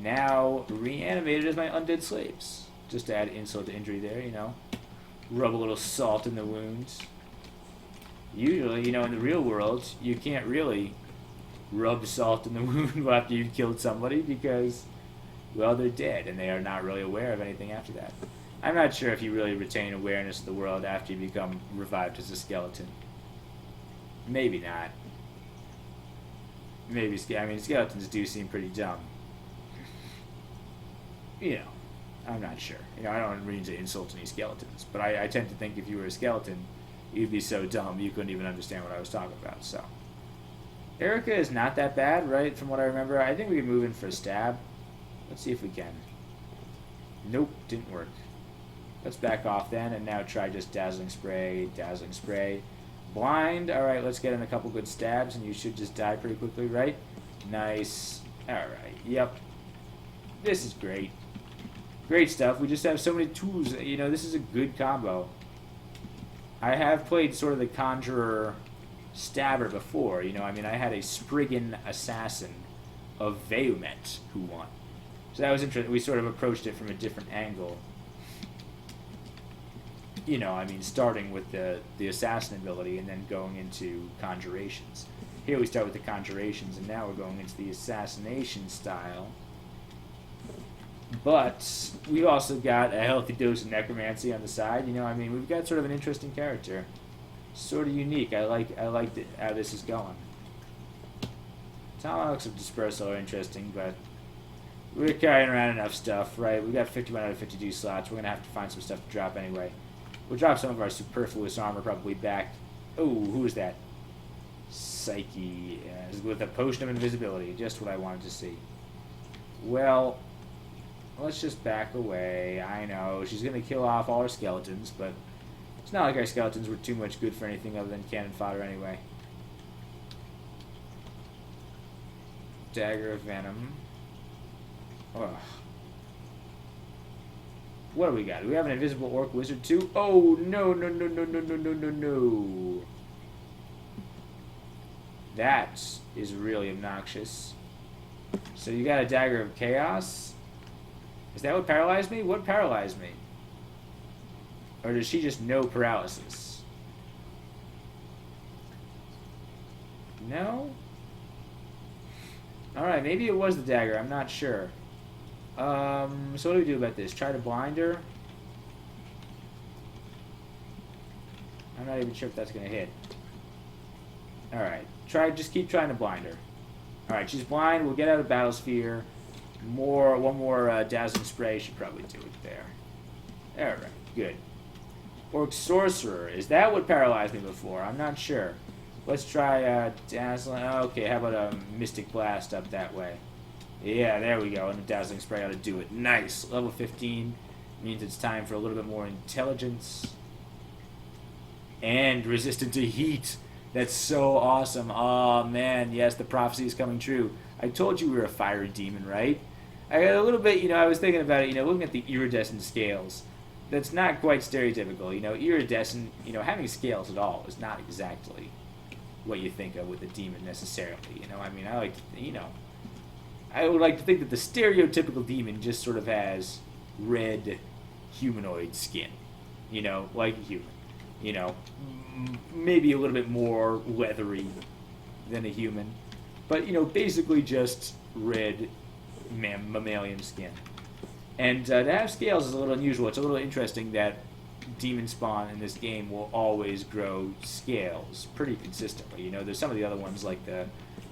now reanimated as my undead slaves. Just to add insult to injury there, you know. Rub a little salt in the wounds. Usually, you know, in the real world, you can't really rub salt in the wound after you've killed somebody because, well, they're dead and they are not really aware of anything after that. I'm not sure if you really retain awareness of the world after you become revived as a skeleton. Maybe not. Maybe, I mean, skeletons do seem pretty dumb. You know, I'm not sure. You know, I don't mean to insult any skeletons, but I tend to think if you were a skeleton, you'd be so dumb you couldn't even understand what I was talking about, so. Erica is not that bad, right, from what I remember. I think we can move in for a stab. Let's see if we can. Nope, didn't work. Let's back off then, and now try just Dazzling Spray, Dazzling Spray. Blind, alright, let's get in a couple good stabs, and you should just die pretty quickly, right? Nice. Alright, yep. This is great. Great stuff. We just have so many tools. You know, this is a good combo. I have played sort of the Conjurer Stabber before. You know, I mean, I had a Spriggan Assassin of Veumet who won. So that was interesting. We sort of approached it from a different angle. You know, I mean, starting with the assassin ability and then going into conjurations. Here we start with the conjurations, and now we're going into the assassination style. But we also got a healthy dose of necromancy on the side. You know, I mean, we've got sort of an interesting character, sort of unique. I like how this is going. Tomahawks of Dispersal are interesting, but we're carrying around enough stuff, right? We got 51 out of 52 slots. We're gonna have to find some stuff to drop anyway. We'll drop some of our superfluous armor probably back. Oh, who is that? Psyche, with a potion of invisibility. Just what I wanted to see. Well, let's just back away. I know, she's going to kill off all our skeletons, but it's not like our skeletons were too much good for anything other than cannon fodder anyway. Dagger of Venom. Ugh. What do we got? Do we have an invisible orc wizard too? Oh, no, no, no, no, no, no, no, no, no. That is really obnoxious. So you got a Dagger of Chaos? Is that what paralyzed me? What paralyzed me? Or does she just know paralysis? No? Alright, maybe it was the dagger. I'm not sure. So what do we do about this? Try to blind her? I'm not even sure if that's going to hit. Alright. Just keep trying to blind her. Alright, she's blind. We'll get out of Battlesphere. One more Dazzling Spray should probably do it there. Alright, good. Orc Sorcerer. Is that what paralyzed me before? I'm not sure. Let's try Dazzling. Okay, how about a Mystic Blast up that way? Yeah, there we go. And a Dazzling Spray ought to do it. Nice. Level 15 means it's time for a little bit more intelligence. And resistant to heat. That's so awesome. Oh, man. Yes, the prophecy is coming true. I told you we were a fiery demon, right? I got a little bit, you know, I was thinking about it, you know, looking at the iridescent scales. That's not quite stereotypical. You know, iridescent, you know, having scales at all is not exactly what you think of with a demon necessarily. You know, I mean, I like to, you know, I would like to think that the stereotypical demon just sort of has red humanoid skin. You know, like a human. You know, maybe a little bit more leathery than a human. But, you know, basically just red mammalian skin. And to have scales is a little unusual. It's a little interesting that demon spawn in this game will always grow scales pretty consistently. You know, there's some of the other ones like the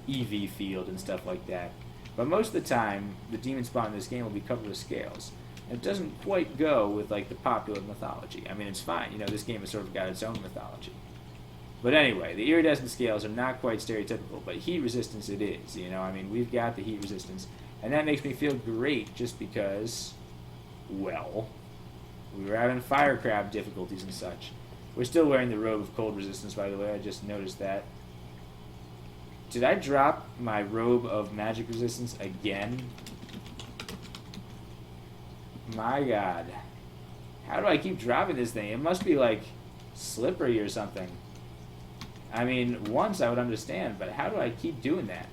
EV field and stuff like that. But most of the time, the demon spawn in this game will be covered with scales. And it doesn't quite go with, like, the popular mythology. I mean, it's fine. You know, this game has sort of got its own mythology. But anyway, the iridescent scales are not quite stereotypical, but heat resistance it is. You know, I mean, we've got the heat resistance. And that makes me feel great just because, well, We were having fire crab difficulties and such. We're still wearing the robe of cold resistance, by the way. I just noticed that. Did I drop my robe of magic resistance again? My god. How do I keep dropping this thing? It must be, like, slippery or something. I mean, once I would understand, but how do I keep doing that?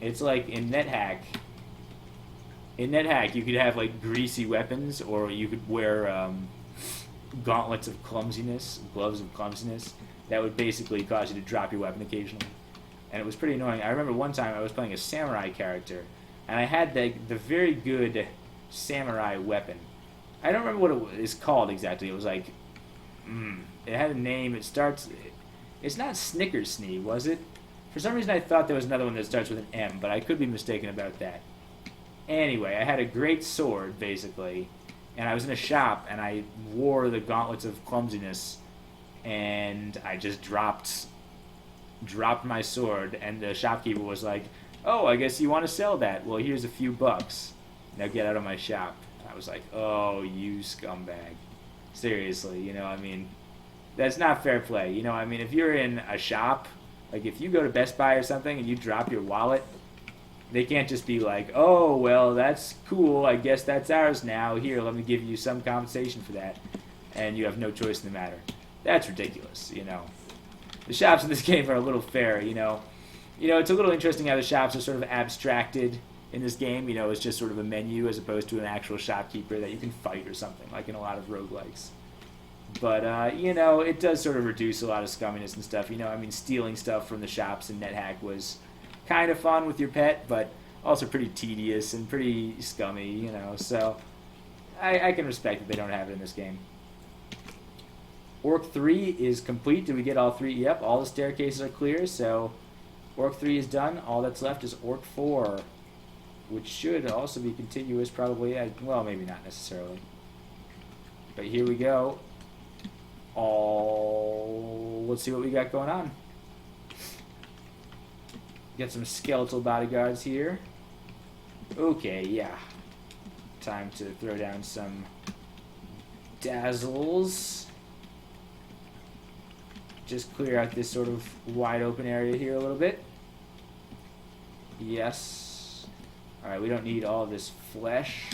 It's like in NetHack. In NetHack, you could have, like, greasy weapons, or you could wear gauntlets of clumsiness, gloves of clumsiness, that would basically cause you to drop your weapon occasionally. And it was pretty annoying. I remember one time I was playing a samurai character, and I had the very good samurai weapon. I don't remember what it is called exactly. It was like, it had a name. It's not Snickersnee, was it? For some reason I thought there was another one that starts with an M, but I could be mistaken about that. Anyway, I had a great sword, basically, and I was in a shop, and I wore the gauntlets of clumsiness, and I just dropped my sword, and the shopkeeper was like, "Oh, I guess you want to sell that. Well, here's a few bucks. Now get out of my shop." I was like, "Oh, you scumbag." Seriously, you know, I mean, that's not fair play. You know, I mean, if you're in a shop, like if you go to Best Buy or something and you drop your wallet, they can't just be like, "Oh, well, that's cool. I guess that's ours now. Here, let me give you some compensation for that." And you have no choice in the matter. That's ridiculous, you know. The shops in this game are a little fair, you know. You know, it's a little interesting how the shops are sort of abstracted in this game. You know, it's just sort of a menu as opposed to an actual shopkeeper that you can fight or something, like in a lot of roguelikes. But, you know, it does sort of reduce a lot of scumminess and stuff. You know, I mean, stealing stuff from the shops in NetHack was kind of fun with your pet, but also pretty tedious and pretty scummy, you know. So, I can respect that they don't have it in this game. Orc 3 is complete. Did we get all 3? Yep, all the staircases are clear, so Orc 3 is done. All that's left is Orc 4, which should also be continuous, probably. Well, maybe not necessarily. But here we go. Let's see what we got going on. Got some skeletal bodyguards here. Okay, yeah. Time to throw down some dazzles. Just clear out this sort of wide open area here a little bit. Yes. Alright, we don't need all this flesh.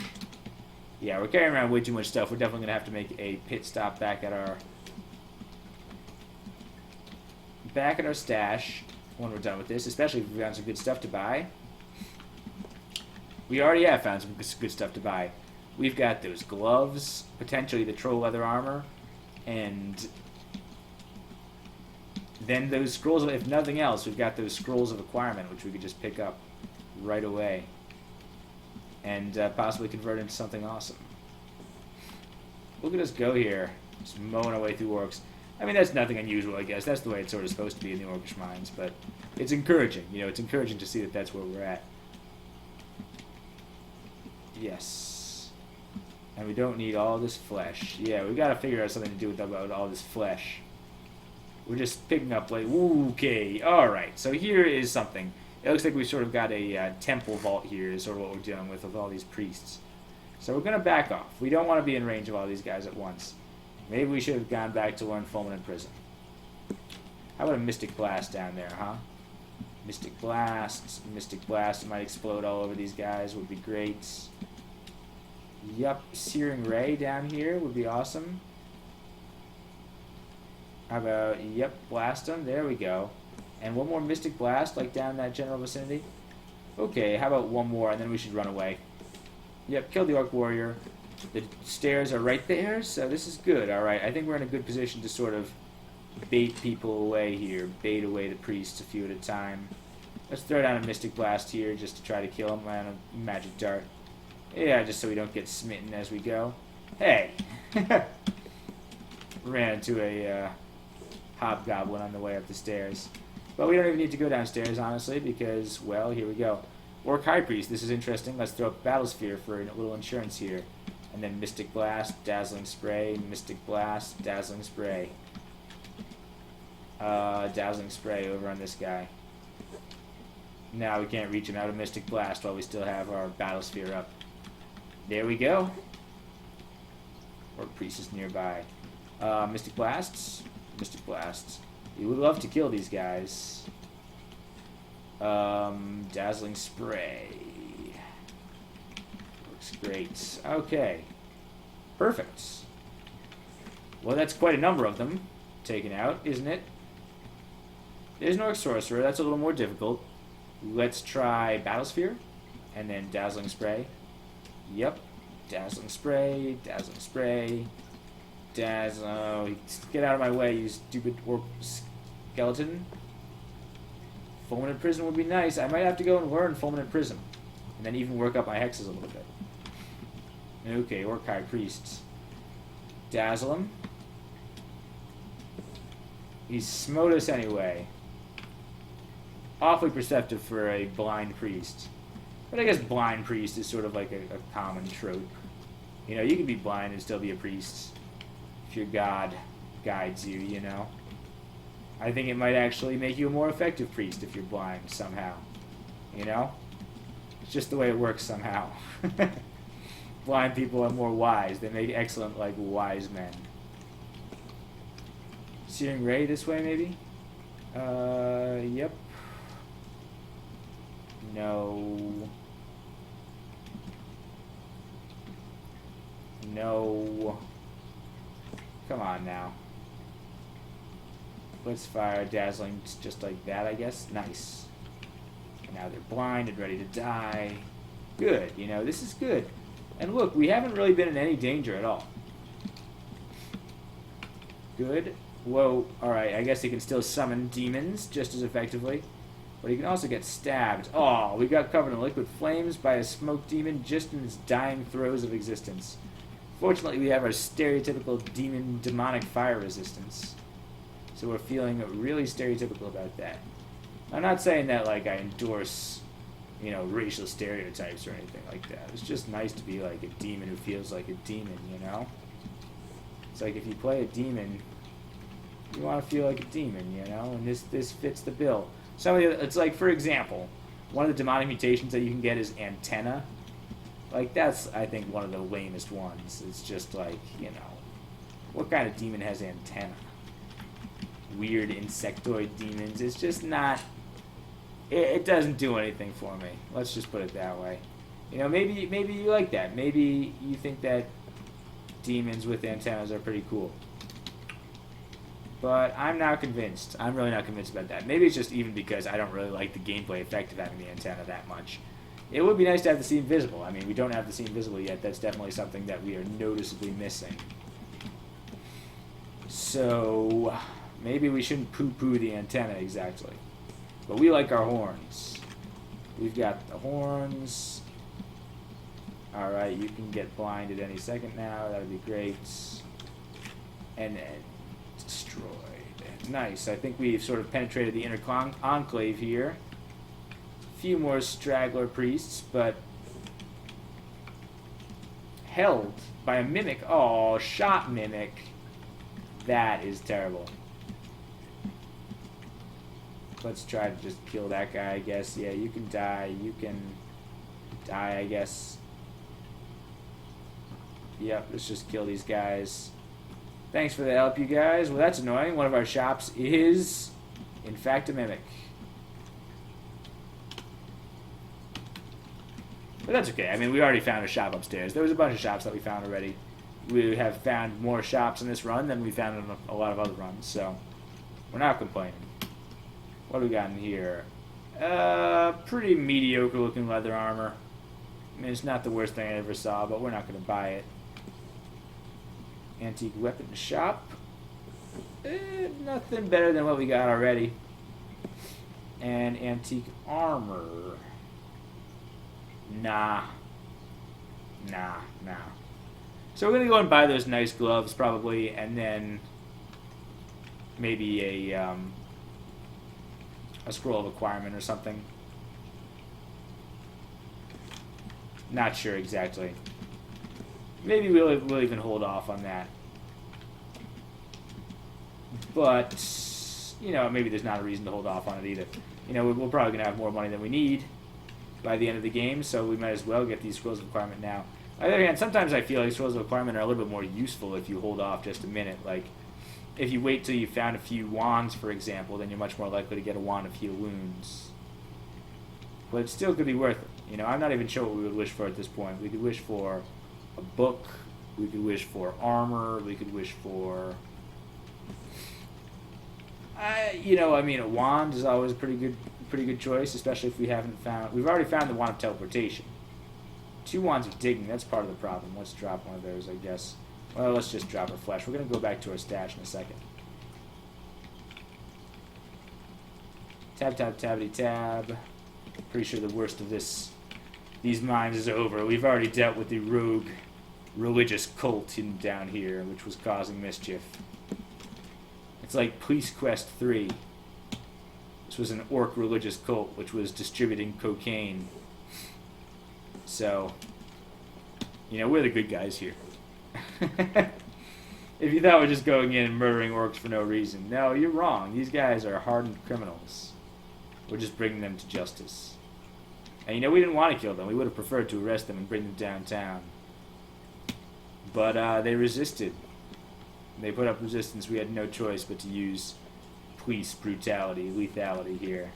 Yeah, we're carrying around way too much stuff. We're definitely going to have to make a pit stop back at our stash when we're done with this, especially if we found some good stuff to buy. We already have found some good stuff to buy. We've got those gloves, potentially the troll leather armor, and then those scrolls of, if nothing else, we've got those scrolls of acquirement, which we could just pick up right away and possibly convert into something awesome. Look at us go here, just mowing our way through orcs. I mean, that's nothing unusual, I guess. That's the way it's sort of supposed to be in the orcish mines, but it's encouraging. You know, it's encouraging to see that that's where we're at. Yes. And we don't need all this flesh. Yeah, we got to figure out something to do with about all this flesh. We're just picking up, like, okay, alright. So here is something. It looks like we've sort of got a temple vault here is sort of what we're dealing with all these priests. So we're going to back off. We don't want to be in range of all these guys at once. Maybe we should have gone back to learn Fulminant Prison. How about a Mystic Blast down there, huh? Mystic Blast. Mystic Blast might explode all over these guys. Would be great. Yup. Searing Ray down here would be awesome. How about, yep, blast them. There we go. And one more Mystic Blast, like down that general vicinity. Okay, how about one more, and then we should run away. Yep, kill the Orc Warrior. The stairs are right there, so this is good. Alright, I think we're in a good position to sort of bait people away here. Bait away the priests a few at a time. Let's throw down a Mystic Blast here just to try to kill him and a Magic Dart. Yeah, just so we don't get smitten as we go. Hey! Ran into a hobgoblin on the way up the stairs. But we don't even need to go downstairs, honestly, because, well, here we go. Orc High Priest, this is interesting. Let's throw up Battle Sphere for a little insurance here. And then Mystic Blast, Dazzling Spray, Mystic Blast, Dazzling Spray. Dazzling Spray over on this guy. Now we can't reach him out of Mystic Blast while we still have our Battle Sphere up. There we go. Or priest is nearby. Mystic Blasts. Mystic Blasts. You would love to kill these guys. Dazzling Spray. Works great. Okay. Perfect. Well, that's quite a number of them taken out, isn't it? There's no Sorcerer. That's a little more difficult. Let's try Battlesphere. And then Dazzling Spray. Yep. Dazzling Spray. Dazzling Spray. Oh, get out of my way, you stupid orc skeleton. Fulminant Prism would be nice. I might have to go and learn Fulminant Prism. And then even work up my hexes a little bit. Okay, Orc High Priests. Dazzle him. He smote us anyway. Awfully perceptive for a blind priest. But I guess blind priest is sort of like a common trope. You know, you can be blind and still be a priest. If your god guides you, you know. I think it might actually make you a more effective priest if you're blind somehow. You know? It's just the way it works somehow. Blind people are more wise. They make excellent, like, wise men. Searing Ray this way, maybe? Yep. No. No. Come on now. Let's fire Dazzling just like that, I guess. Nice. Now they're blind and ready to die. Good, you know, this is good. And look, we haven't really been in any danger at all. Good. Whoa, alright, I guess he can still summon demons just as effectively. But he can also get stabbed. Oh, we got covered in liquid flames by a smoke demon just in its dying throes of existence. Fortunately, we have our stereotypical demonic fire resistance. So we're feeling really stereotypical about that. I'm not saying that, like, I endorse, you know, racial stereotypes or anything like that. It's just nice to be, like, a demon who feels like a demon, you know? It's like if you play a demon, you want to feel like a demon, you know? And this fits the bill. It's like, for example, one of the demonic mutations that you can get is antenna. Like, that's, I think, one of the lamest ones. It's just like, you know, what kind of demon has antenna? Weird insectoid demons. It's just not... It doesn't do anything for me. Let's just put it that way. You know, maybe you like that. Maybe you think that demons with antennas are pretty cool. But I'm not convinced. I'm really not convinced about that. Maybe it's just even because I don't really like the gameplay effect of having the antenna that much. It would be nice to have the See Invisible. I mean, we don't have the See Invisible yet. That's definitely something that we are noticeably missing. So, maybe we shouldn't poo-poo the antenna exactly. But we like our horns. We've got the horns. Alright, you can get blinded any second now. That would be great. And then destroyed. Nice. I think we've sort of penetrated the inner enclave here. Few more straggler priests, but held by a mimic. Oh, shot mimic. That is terrible. Let's try to just kill that guy, I guess. Yeah, you can die. You can die, I guess. Yep, let's just kill these guys. Thanks for the help, you guys. Well, that's annoying. One of our shops is, in fact, a mimic. But that's okay. I mean, we already found a shop upstairs. There was a bunch of shops that we found already. We have found more shops in this run than we found in a lot of other runs, so we're not complaining. What do we got in here? Pretty mediocre looking leather armor. I mean, it's not the worst thing I ever saw, but we're not going to buy it. Antique weapon shop. Nothing better than what we got already. And antique armor. Nah. So we're going to go and buy those nice gloves, probably, and then maybe a scroll of acquirement or something. Not sure exactly. Maybe we'll even hold off on that. But, you know, maybe there's not a reason to hold off on it either. You know, we're probably going to have more money than we need by the end of the game, so we might as well get these scrolls of requirement now. On the other hand, sometimes I feel like scrolls of requirement are a little bit more useful if you hold off just a minute. Like, if you wait till you found a few wands, for example, then you're much more likely to get a wand of heal wounds. But it still could be worth it. You know, I'm not even sure what we would wish for at this point. We could wish for a book. We could wish for armor. We could wish for... you know, I mean, a wand is always a pretty good choice, especially if we haven't found... We've already found the wand of teleportation. 2 wands of digging, that's part of the problem. Let's drop one of those, I guess. Well, let's just drop our flesh. We're going to go back to our stash in a second. Tab, tab, tabbity, tab. Pretty sure the worst of these mines is over. We've already dealt with the rogue religious cult hidden down here, which was causing mischief. It's like Police Quest 3. This was an orc religious cult, which was distributing cocaine. So, you know, we're the good guys here. If you thought we're just going in and murdering orcs for no reason, no, you're wrong. These guys are hardened criminals. We're just bringing them to justice. And you know, we didn't want to kill them. We would have preferred to arrest them and bring them downtown. But they resisted. They put up resistance. We had no choice but to use police brutality, lethality here.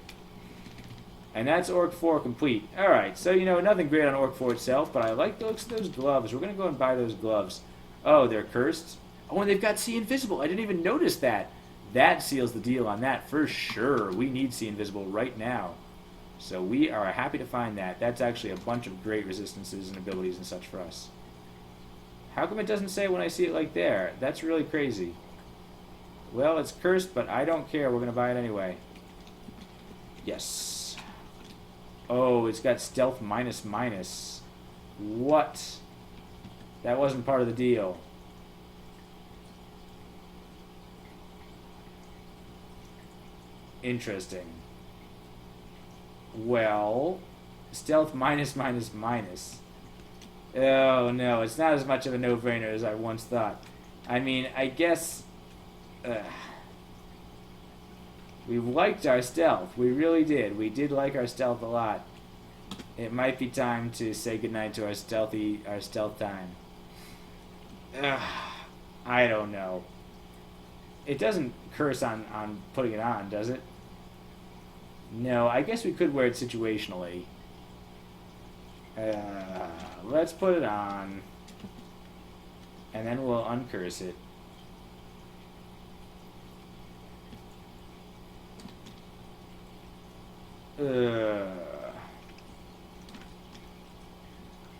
And that's Orc 4 complete. Alright, so you know, nothing great on Orc 4 itself, but I like the looks of those gloves. We're going to go and buy those gloves. Oh, they're cursed? Oh, and they've got See Invisible. I didn't even notice that. That seals the deal on that for sure. We need See Invisible right now. So we are happy to find that. That's actually a bunch of great resistances and abilities and such for us. How come it doesn't say when I see it like there? That's really crazy. Well, it's cursed, but I don't care. We're going to buy it anyway. Yes. Oh, it's got stealth minus minus. What? That wasn't part of the deal. Interesting. Well, stealth minus minus minus. Oh no, it's not as much of a no-brainer as I once thought. I mean, I guess... we liked our stealth. We really did. We did like our stealth a lot. It might be time to say goodnight to our stealth time. I don't know. It doesn't curse on putting it on, does it? No, I guess we could wear it situationally. Let's put it on. And then we'll uncurse it.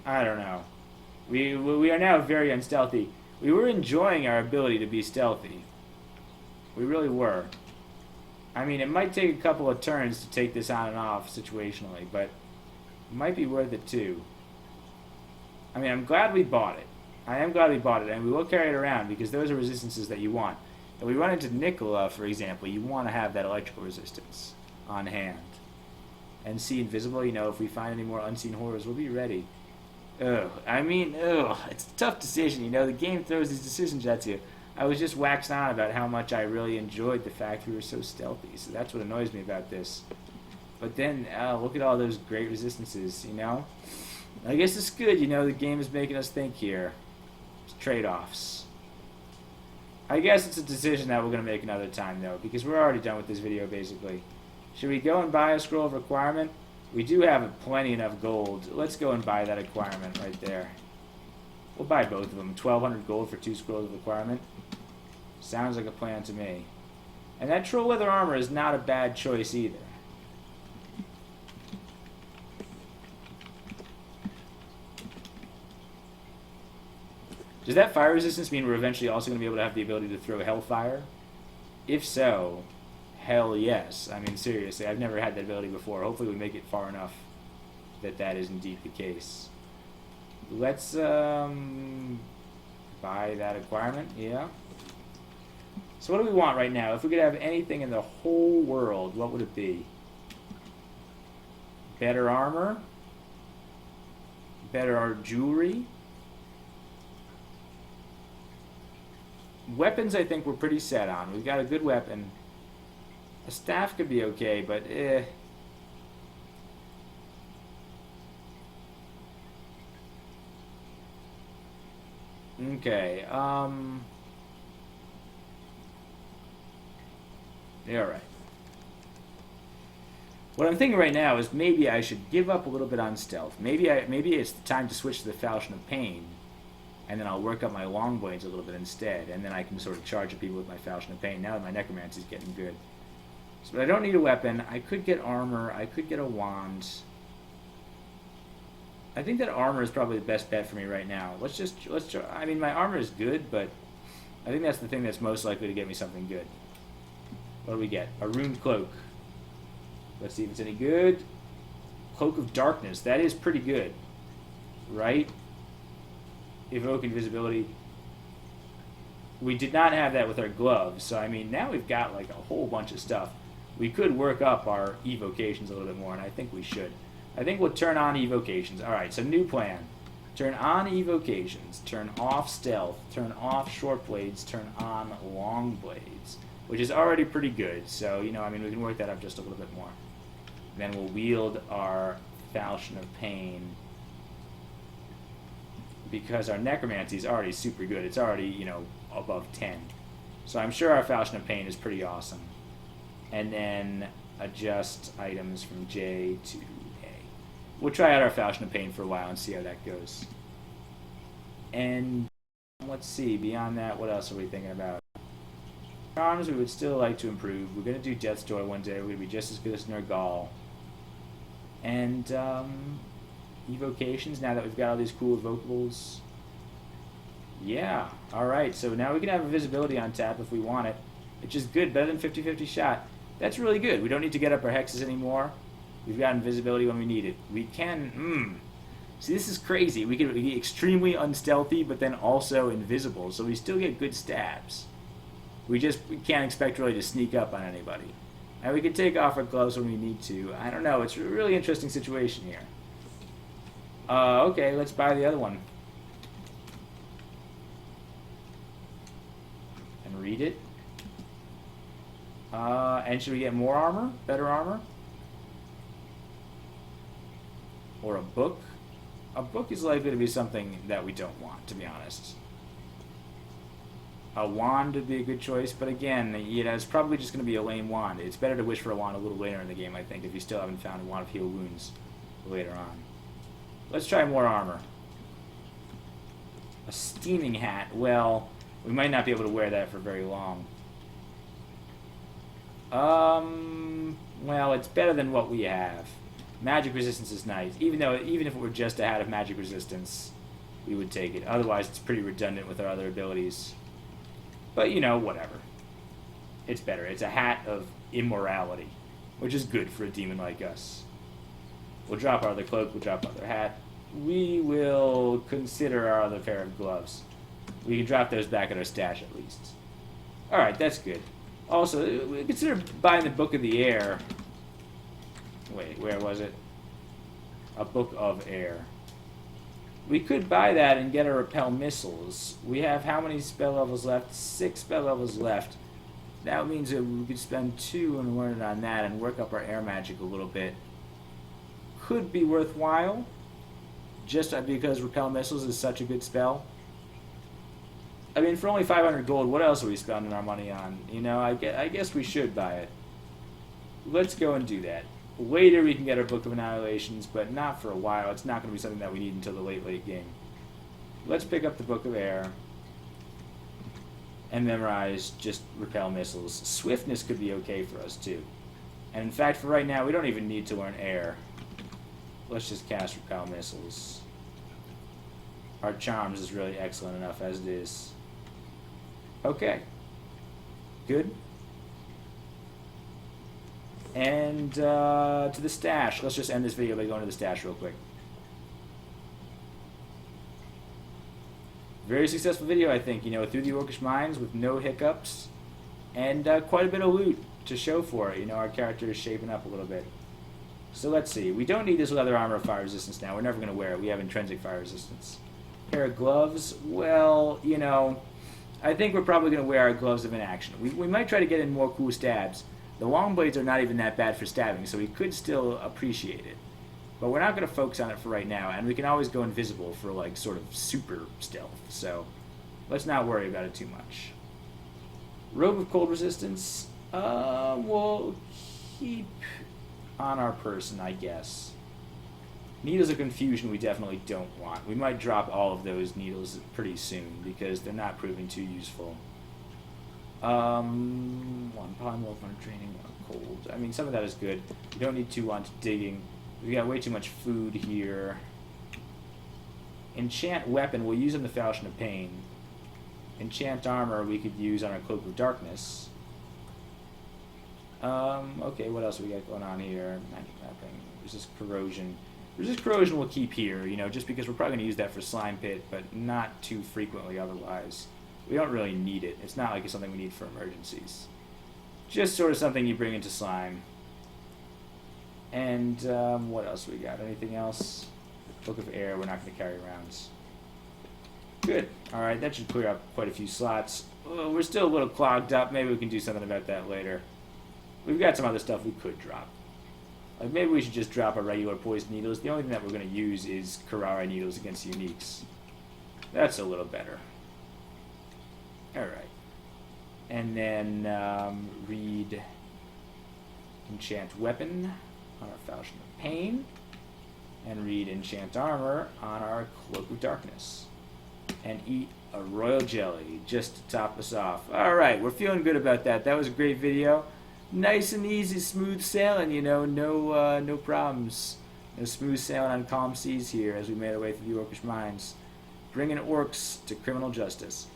I don't know. We are now very unstealthy. We were enjoying our ability to be stealthy. We really were. I mean, it might take a couple of turns to take this on and off situationally, but it might be worth it too. I mean, I'm glad we bought it. I am glad we bought it, and we will carry it around because those are resistances that you want. If we run into Nicola, for example, you want to have that electrical resistance on hand. And See Invisible, you know, if we find any more unseen horrors, we'll be ready. I mean, it's a tough decision, you know, the game throws these decisions at you. I was just waxing on about how much I really enjoyed the fact we were so stealthy, so that's what annoys me about this. But then, look at all those great resistances, you know? I guess it's good, you know, the game is making us think here. It's trade-offs. I guess it's a decision that we're going to make another time, though, because we're already done with this video, basically. Should we go and buy a scroll of requirement? We do have plenty enough gold. Let's go and buy that requirement right there. We'll buy both of them. 1,200 gold for 2 scrolls of requirement. Sounds like a plan to me. And that troll leather armor is not a bad choice either. Does that fire resistance mean we're eventually also going to be able to have the ability to throw hellfire? If so, hell yes. I mean, seriously, I've never had that ability before. Hopefully we make it far enough that that is indeed the case. Let's buy that requirement, yeah. So what do we want right now? If we could have anything in the whole world, what would it be? Better armor? Better jewelry? Weapons, I think we're pretty set on. We've got a good weapon. A staff could be okay, but Okay, yeah, all right. What I'm thinking right now is maybe I should give up a little bit on stealth. Maybe it's the time to switch to the Falchion of Pain, and then I'll work up my long blades a little bit instead, and then I can sort of charge at people with my Falchion of Pain now that my Necromancy is getting good. So, but I don't need a weapon. I could get armor. I could get a wand. I think that armor is probably the best bet for me right now. Let's try. I mean, my armor is good, but I think that's the thing that's most likely to get me something good. What do we get? A runed cloak. Let's see if it's any good. Cloak of Darkness. That is pretty good. Right? Evoke invisibility. We did not have that with our gloves, so I mean, now we've got like a whole bunch of stuff. We could work up our evocations a little bit more, and I think we should. I think we'll turn on evocations. Alright, so new plan. Turn on evocations, turn off stealth, turn off short blades, turn on long blades, which is already pretty good. So, you know, I mean, we can work that up just a little bit more. Then we'll wield our Falchion of Pain, because our Necromancy is already super good. It's already, you know, above 10. So I'm sure our Falchion of Pain is pretty awesome. And then adjust items from J to A. We'll try out our Falchion of Pain for a while and see how that goes. And let's see, beyond that, what else are we thinking about? Charms we would still like to improve. We're going to do Death's Door one day. We're going to be just as good as Nergal. And evocations, now that we've got all these cool evocables. Yeah, alright, so now we can have invisibility on tap if we want it, which is good, better than 50-50 shot. That's really good. We don't need to get up our hexes anymore. We've got invisibility when we need it. We can, see, this is crazy. We can be extremely unstealthy, but then also invisible, so we still get good stabs. We can't expect really to sneak up on anybody. And we can take off our gloves when we need to. I don't know, it's a really interesting situation here. Okay, let's buy the other one. And read it. And should we get more armor? Better armor? Or a book? A book is likely to be something that we don't want, to be honest. A wand would be a good choice, but again, you know, it's probably just going to be a lame wand. It's better to wish for a wand a little later in the game, I think, if you still haven't found a wand of heal wounds later on. Let's try more armor. A steaming hat. Well, we might not be able to wear that for very long. Well, it's better than what we have. Magic resistance is nice. Even if it were just a hat of magic resistance, we would take it. Otherwise, it's pretty redundant with our other abilities. But, you know, whatever. It's better. It's a hat of immorality, which is good for a demon like us. We'll drop our other cloak, we'll drop our other hat. We will consider our other pair of gloves. We can drop those back at our stash at least. Alright, that's good. Also, we consider buying the Book of the Air. Wait, where was it? A Book of Air. We could buy that and get our repel missiles. We have how many spell levels left? 6 spell levels left. That means that we could spend 2 and learn it on that and work up our air magic a little bit. Could be worthwhile, just because repel missiles is such a good spell. I mean, for only 500 gold, what else are we spending our money on? You know, I guess we should buy it. Let's go and do that. Later we can get our Book of Annihilations, but not for a while. It's not going to be something that we need until the late game. Let's pick up the Book of Air and memorize just repel missiles. Swiftness could be okay for us too. And in fact, for right now, we don't even need to learn air. Let's just cast repel missiles. Our charms is really excellent enough as it is. Okay. Good. And to the stash. Let's just end this video by going to the stash real quick. Very successful video, I think. You know, through the Orcish Mines with no hiccups. And quite a bit of loot to show for it. You know, our character is shaping up a little bit. So let's see. We don't need this leather armor of fire resistance now. We're never going to wear it. We have intrinsic fire resistance. Pair of gloves. Well, you know, I think we're probably going to wear our gloves of inaction. We might try to get in more cool stabs. The long blades are not even that bad for stabbing, so we could still appreciate it. But we're not going to focus on it for right now, and we can always go invisible for, like, sort of super stealth. So let's not worry about it too much. Robe of Cold Resistance, we'll keep on our person, I guess. Needles of Confusion we definitely don't want. We might drop all of those needles pretty soon because they're not proving too useful. One polymorph, one training, one cold. I mean, some of that is good. We don't need 2 on digging. We got way too much food here. Enchant Weapon, we'll use on the Falchion of Pain. Enchant Armor we could use on our Cloak of Darkness. Okay, what else we got going on here? Magic Mapping, Resist Corrosion. Resist Corrosion we'll keep here, you know, just because we're probably going to use that for Slime Pit, but not too frequently otherwise. We don't really need it. It's not like it's something we need for emergencies. Just sort of something you bring into Slime. And what else we got? Anything else? Book of Air we're not going to carry around. Good. Alright, that should clear up quite a few slots. We're still a little clogged up. Maybe we can do something about that later. We've got some other stuff we could drop. Like maybe we should just drop our regular poison needles. The only thing that we're going to use is Carrara needles against uniques. That's a little better. Alright. And then read Enchant Weapon on our Falchion of Pain. And read Enchant Armor on our Cloak of Darkness. And eat a Royal Jelly just to top us off. Alright, we're feeling good about that. That was a great video. Nice and easy, smooth sailing, you know, no problems. No smooth sailing on calm seas here as we made our way through the Orcish mines. Bringing orcs to criminal justice.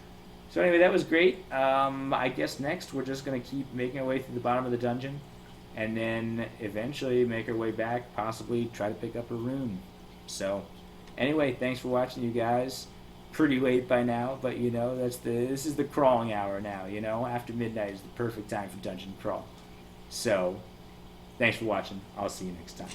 So anyway, that was great. I guess next we're just going to keep making our way through the bottom of the dungeon. And then eventually make our way back, possibly try to pick up a rune. So anyway, thanks for watching, you guys. Pretty late by now, but you know, this is the crawling hour now, you know. After midnight is the perfect time for dungeon crawl. So, thanks for watching. I'll see you next time.